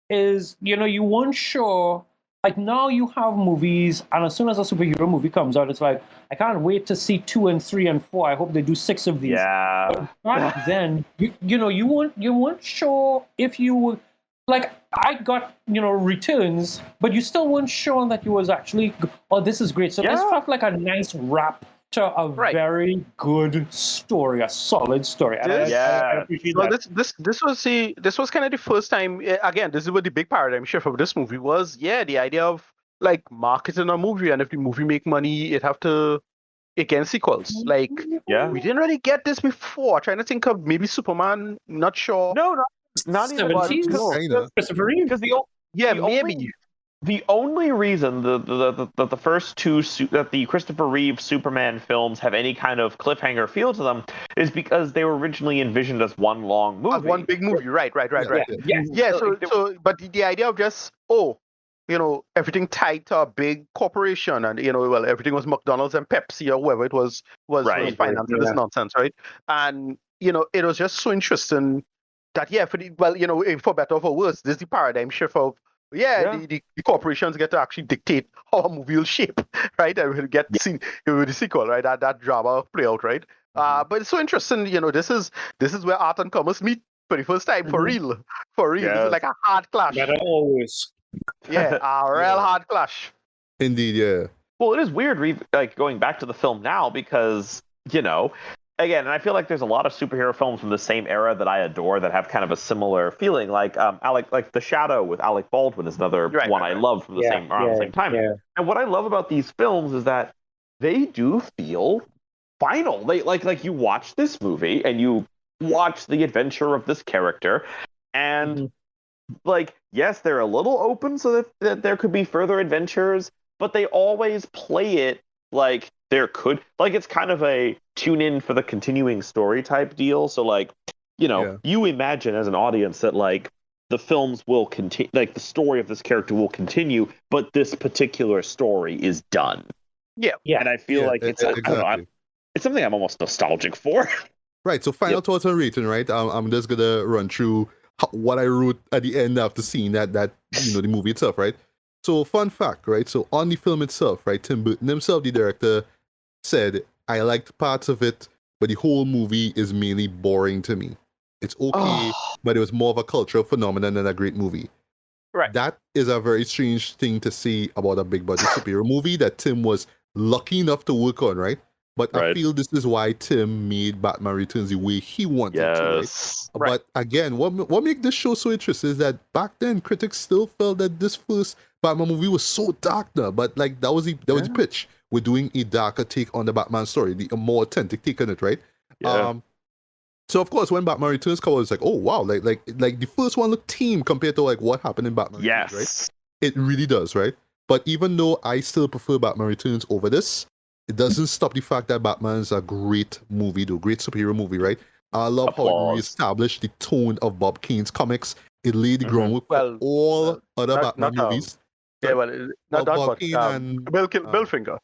is, you know, you weren't sure. Like now you have movies, and as soon as a superhero movie comes out, it's like, I can't wait to see 2 and 3 and 4. I hope they do 6 of these. Yeah. But back then, you know, you weren't sure if you would, like, I got, you know, returns, but you still weren't sure that you was actually, oh, this is great. So this felt like a nice wrap to a very good story, a solid story. And I appreciate that. This was kind of the first time. Again, this is what the big paradigm shift of this movie was. Yeah, the idea of like marketing a movie, and if the movie make money, it can sequels. Like, we didn't really get this before. Trying to think of maybe Superman. Not sure. No, not even. Christopher Reeve. Because maybe. The only reason the first two that the Christopher Reeve Superman films have any kind of cliffhanger feel to them is because they were originally envisioned as one long movie. As one big movie, right. Yeah. But the idea of just, everything tied to a big corporation and, everything was McDonald's and Pepsi or whoever it was financing this nonsense, right? And, it was just so interesting that, for better or for worse, this is the paradigm shift of, the corporations get to actually dictate how a movie will shape, right? And we'll get seen with the sequel, right? That drama play out, right? But it's so interesting, this is where art and commerce meet for the first time, for real. Yes. This is like a hard clash. Better always. Yeah, a real hard clash. Indeed, yeah. Well, it is weird, like going back to the film now because, again, and I feel like there's a lot of superhero films from the same era that I adore that have kind of a similar feeling. Like like The Shadow with Alec Baldwin is another one I love from the same time. Yeah. And what I love about these films is that they do feel final. They like you watch this movie and you watch the adventure of this character, and like, yes, they're a little open so that there could be further adventures, but they always play it like there could, like, it's kind of a tune in for the continuing story type deal. So like, you imagine as an audience that like the films will continue, like the story of this character will continue, but this particular story is done. Yeah. And I feel like it's exactly. it's something I'm almost nostalgic for. Right. So final thoughts on rating, right? I'm just gonna run through what I wrote at the end after seeing that the movie itself, right? So fun fact, right? So on the film itself, right? Tim Burton himself, the director, said, "I liked parts of it, but the whole movie is mainly boring to me. It's okay, but it was more of a cultural phenomenon than a great movie." Right. That is a very strange thing to say about a big budget superhero movie that Tim was lucky enough to work on, right? But I feel this is why Tim made Batman Returns the way he wanted to, right? But again, what made this show so interesting is that back then critics still felt that this first Batman movie was so dark now. But like that was the pitch. We're doing a darker take on the Batman story, a more authentic take on it, right? Yeah. So of course when Batman Returns came out, it's like, oh wow, like the first one looked tame compared to like what happened in Batman Returns, right? It really does, right? But even though I still prefer Batman Returns over this, it doesn't stop the fact that Batman's a great movie, though, great superhero movie, right? I love how it reestablished the tone of Bob Kane's comics. It laid the groundwork for all other Batman movies. Not Bob Kane and Bill Finger.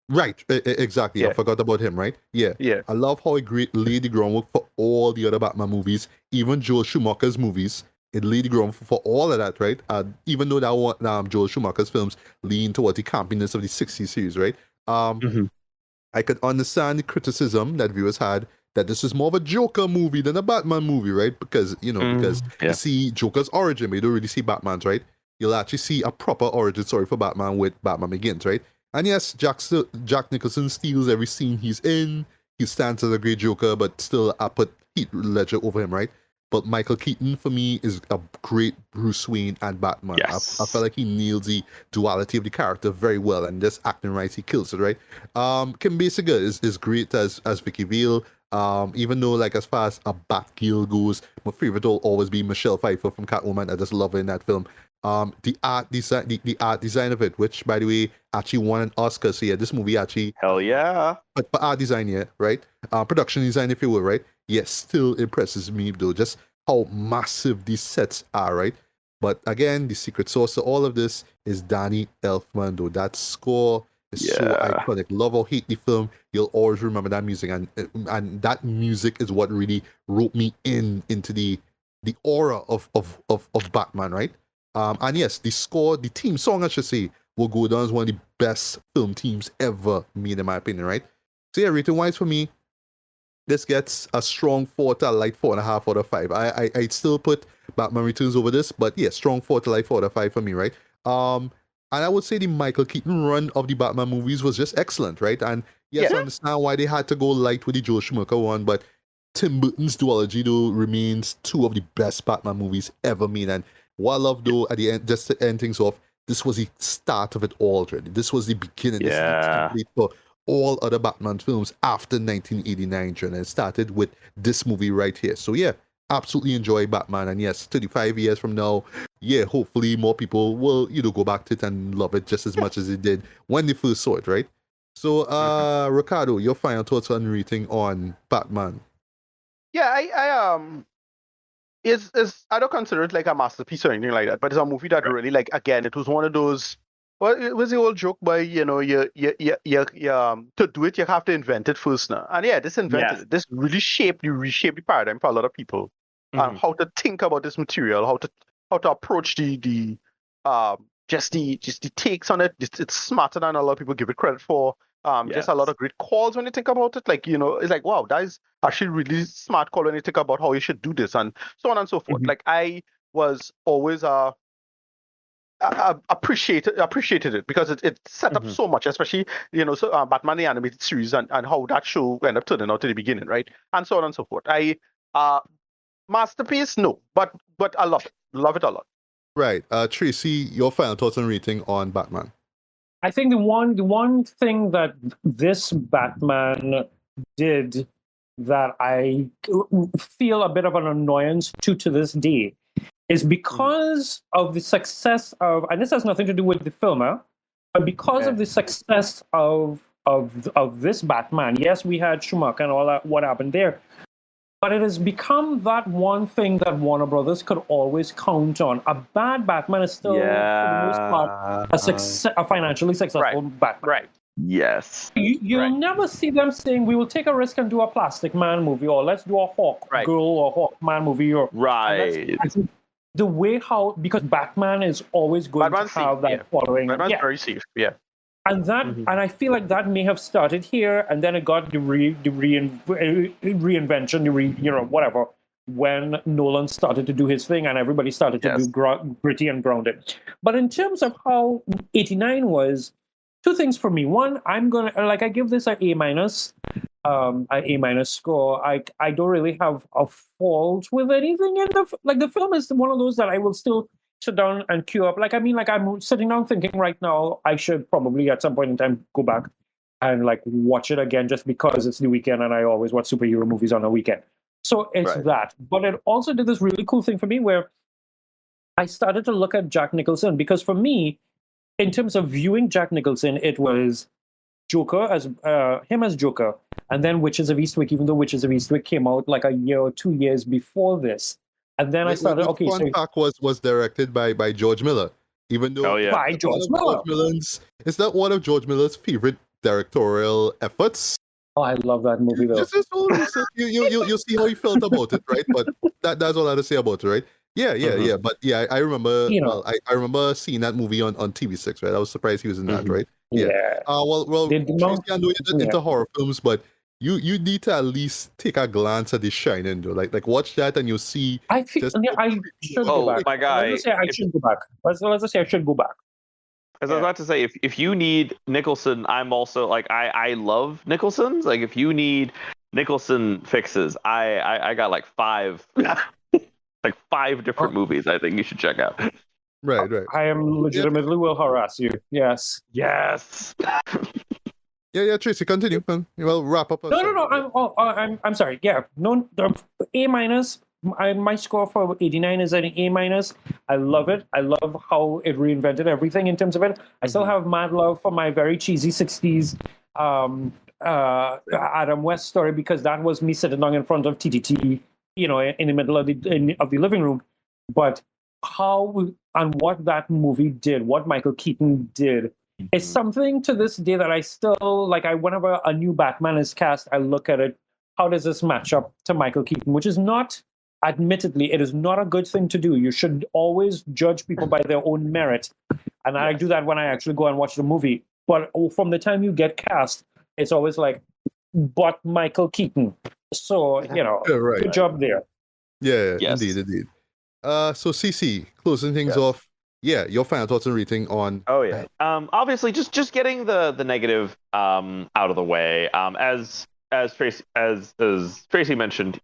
Right, exactly. I forgot about him, right? Yeah. I love how it laid the groundwork for all the other Batman movies, even Joel Schumacher's movies. It laid the groundwork for all of that, right? Even though that Joel Schumacher's films lean towards the campiness of the 60s series, right? I could understand the criticism that viewers had that this is more of a Joker movie than a Batman movie, right? Because you see Joker's origin, but you don't really see Batman's, right? You'll actually see a proper origin story for Batman with Batman Begins, right? And yes, Jack Nicholson steals every scene he's in. He stands as a great Joker, but still I put Heath Ledger over him, right? But Michael Keaton, for me, is a great Bruce Wayne and Batman. Yes. I felt like he nails the duality of the character very well, and just acting right, he kills it, right? Kim Basinger is great as Vicky Vale. Even though, like, as far as a Batgirl goes, my favorite will always be Michelle Pfeiffer from Catwoman. I just love her in that film. The art design of it, which, by the way, actually won an Oscar. So yeah, this movie actually, hell yeah. But art design, yeah, right? Production design, if you will, right? Yes, still impresses me though, just how massive these sets are, right? But again, the secret sauce to all of this is Danny Elfman, though. That score is so iconic. Love or hate the film, you'll always remember that music, and that music is what really roped me into the aura of Batman, right? And yes, the theme song, I should say, will go down as one of the best film themes ever made, in my opinion, right? So yeah, rating wise for me, this gets a strong 4 to a light 4.5 out of 5. I'd still put Batman Returns over this, but yeah, strong 4 to light 4 out of 5 for me, right? And I would say the Michael Keaton run of the Batman movies was just excellent, right? And yes, I understand why they had to go light with the Joel Schumacher one, but Tim Burton's duology, though, remains two of the best Batman movies ever made. And what I love, though, at the end, just to end things off, this was the start of it all already. This was the beginning. This is the template for all other Batman films after 1989, and it started with this movie right here. So yeah, absolutely enjoy Batman. And yes, 35 years from now, yeah, hopefully more people will, go back to it and love it just as much as they did when they first saw it, right? So, Ricardo, your final thoughts on rating on Batman? Yeah, is I don't consider it like a masterpiece or anything like that, but it's a movie that really, like, again, it was one of those. Well, it was the old joke by, you to do it you have to invent it first now, and yeah, this invented it. This really reshaped the paradigm for a lot of people on how to think about this material, how to approach the just the takes on it. It's smarter than a lot of people give it credit for. Just a lot of great calls when you think about it. Like, it's like, wow, that is actually really smart call when you think about how you should do this and so on and so forth. Like, I was always appreciated it because it set up so much, especially Batman the animated series and how that show ended up turning out to the beginning, right? And so on and so forth. Masterpiece, no, but I love it a lot. Right, Tracy, your final thoughts on rating on Batman? I think the one thing that this Batman did that I feel a bit of an annoyance to this day is because of the success of, and this has nothing to do with the filmer, but because of the success of this Batman. Yes, we had Schumacher and all that, what happened there, but it has become that one thing that Warner Brothers could always count on. A bad Batman is still, for the most part, a financially successful Batman. Right. Yes. You'll never see them saying, we will take a risk and do a Plastic Man movie, or let's do a Hawk Girl or Hawkman movie. Or, the way how, because Batman is always going to have that following. Batman's very safe, And that, and I feel like that may have started here, and then it got the reinvention, whatever, when Nolan started to do his thing, and everybody started to do gritty and grounded. But in terms of how 89 was, two things for me. One, I'm gonna I give this an A- score. I don't really have a fault with anything in the film is one of those that I will still sit down and queue up. I'm sitting down thinking right now I should probably at some point in time go back and watch it again just because it's the weekend and I always watch superhero movies on a weekend. So it's that. But it also did this really cool thing for me where I started to look at Jack Nicholson, because for me, in terms of viewing Jack Nicholson, it was Joker as him as Joker, and then Witches of Eastwick, even though Witches of Eastwick came out like a year or 2 years before this. And then I started, Fun fact was directed by George Miller, even though by George Miller. It's not one of George Miller's favorite directorial efforts. Oh, I love that movie though. You see how he felt about it, right? But that's all I have to say about it, right? Yeah. But yeah, I remember. I remember seeing that movie on TV6, right? I was surprised he was in that, right? Yeah. Well, Tracy, I know you're not into horror films, but you need to at least take a glance at The Shining, though. Like watch that and you'll see. I should go back. My guy. Let's just say I should go back. Let's just say I should go back. As I was about to say, if you need Nicholson, I'm also I love Nicholson's. Like, if you need Nicholson fixes, I got like five different movies I think you should check out. Right. I am legitimately will harass you. Yes. Yeah, Tracy, continue. We'll wrap up. No. I'm sorry. Yeah, no. A-. My score for 89 is an A-. I love it. I love how it reinvented everything in terms of it. I still have mad love for my very cheesy 60s Adam West story, because that was me sitting down in front of TTT, in the middle of the living room. But how and what that movie did, what Michael Keaton did, is something to this day that I still whenever a new Batman is cast, I look at it. How does this match up to Michael Keaton? Which is not, admittedly, it is not a good thing to do. You should always judge people by their own merit. And I do that when I actually go and watch the movie. But from the time you get cast, it's always but Michael Keaton. So, good job there. Yeah, yes. Indeed. So CC, closing things off. Yeah, your final thoughts and rating on. Oh yeah. Obviously, just getting the negative out of the way. As Tracy mentioned,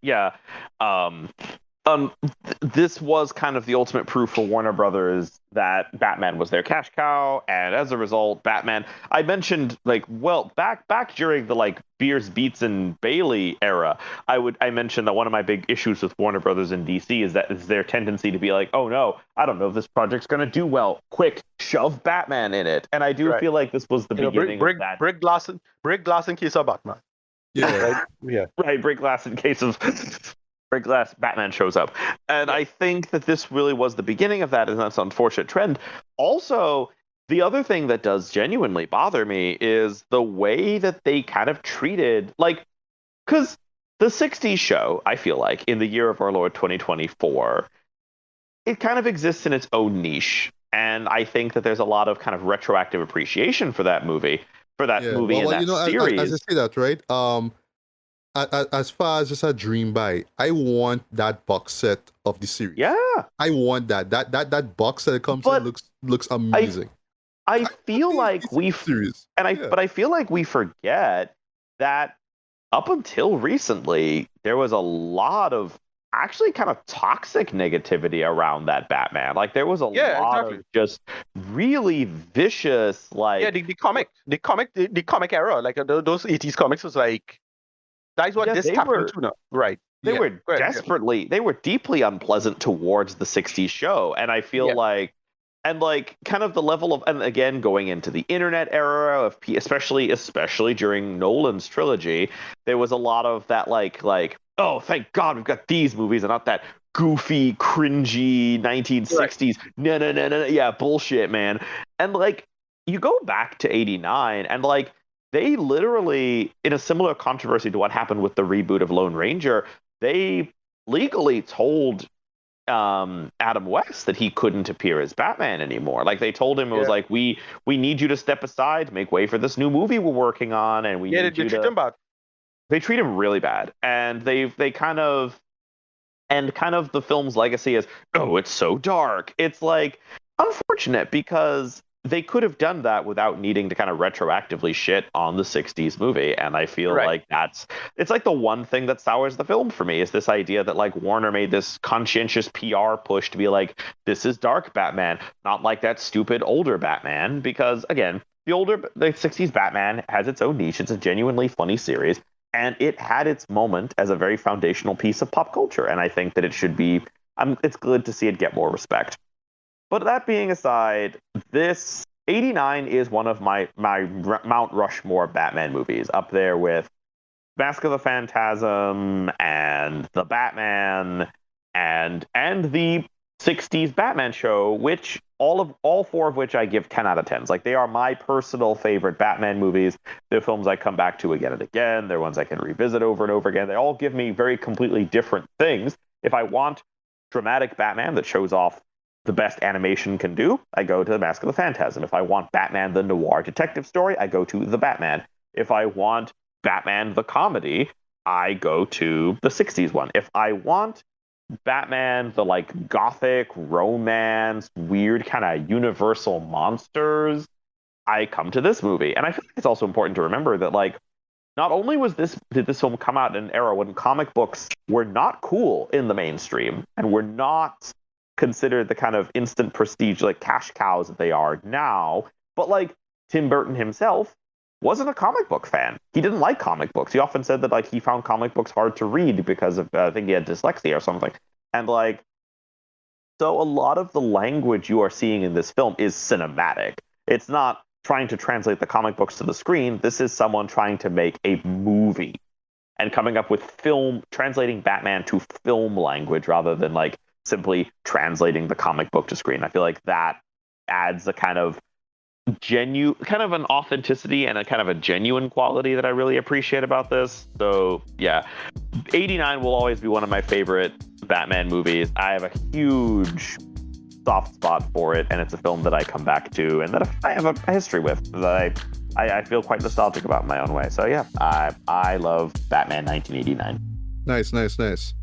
this was kind of the ultimate proof for Warner Brothers that Batman was their cash cow, and as a result, Batman. I mentioned back during the Beers, Beats, and Bailey era, I mentioned that one of my big issues with Warner Brothers and DC is their tendency to be like, oh no, I don't know if this project's gonna do well. Quick, shove Batman in it, and I do feel like this was the beginning of that. Break glass in case of Batman. Yeah, right. Yeah, right. Break glass in case of. Break glass, Batman shows up. And I think that this really was the beginning of that, and that's an unfortunate trend. Also, the other thing that does genuinely bother me is the way that they kind of treated, because the 60s show, I feel like, in the year of our Lord 2024, it kind of exists in its own niche. And I think that there's a lot of kind of retroactive appreciation for that movie, and that series. As I say that, right? As far as just a dream buy, I want that box set of the series. Yeah, I want that box set that comes in looks amazing. I feel like we series, but I feel like we forget that up until recently there was a lot of actually kind of toxic negativity around that Batman. Like there was a lot of just really vicious the comic era, like those 80s comics was like. That's what this happened to now. Right. They were deeply unpleasant towards the 60s show. And I feel like kind of the level of, and again, going into the internet era of, especially during Nolan's trilogy, there was a lot of that oh, thank God we've got these movies and not that goofy, cringy 1960s. Right. No. Yeah, bullshit, man. And you go back to 89 and they literally, in a similar controversy to what happened with the reboot of Lone Ranger, they legally told Adam West that he couldn't appear as Batman anymore. They told him it was we need you to step aside, make way for this new movie we're working on, and they treat him bad. They treat him really bad, and they kind of the film's legacy is, oh, it's so dark. It's unfortunate because they could have done that without needing to kind of retroactively shit on the 60s movie. And I feel like it's the one thing that sours the film for me is this idea that Warner made this conscientious PR push to be this is dark Batman, not like that stupid older Batman. Because again, the 60s Batman has its own niche. It's a genuinely funny series. And it had its moment as a very foundational piece of pop culture. And I think that it should be, it's good to see it get more respect. But that being aside, this 89 is one of my Mount Rushmore Batman movies, up there with Mask of the Phantasm and The Batman and the 60s Batman show, which all four of which I give 10 out of 10s. They are my personal favorite Batman movies. They're films I come back to again and again. They're ones I can revisit over and over again. They all give me very completely different things. If I want dramatic Batman that shows off the best animation can do, I go to The Mask of the Phantasm. If I want Batman the noir detective story, I go to The Batman. If I want Batman the comedy, I go to the 60s one. If I want Batman the gothic romance, weird kind of universal monsters, I come to this movie. And I feel like it's also important to remember that not only did this film come out in an era when comic books were not cool in the mainstream and were not considered the kind of instant prestige cash cows that they are now, but Tim Burton himself wasn't a comic book fan. He didn't like comic books. He often said that he found comic books hard to read because of I think he had dyslexia or something. And so a lot of the language you are seeing in this film is cinematic. It's not trying to translate the comic books to the screen. This is someone trying to make a movie and coming up with translating Batman to film language rather than simply translating the comic book to screen. I feel like that adds a kind of an authenticity and a kind of a genuine quality that I really appreciate about this. So yeah, 89 will always be one of my favorite Batman movies. I have a huge soft spot for it, and it's a film that I come back to and that I have a history with that I feel quite nostalgic about in my own way. So yeah, I love Batman 1989. Nice.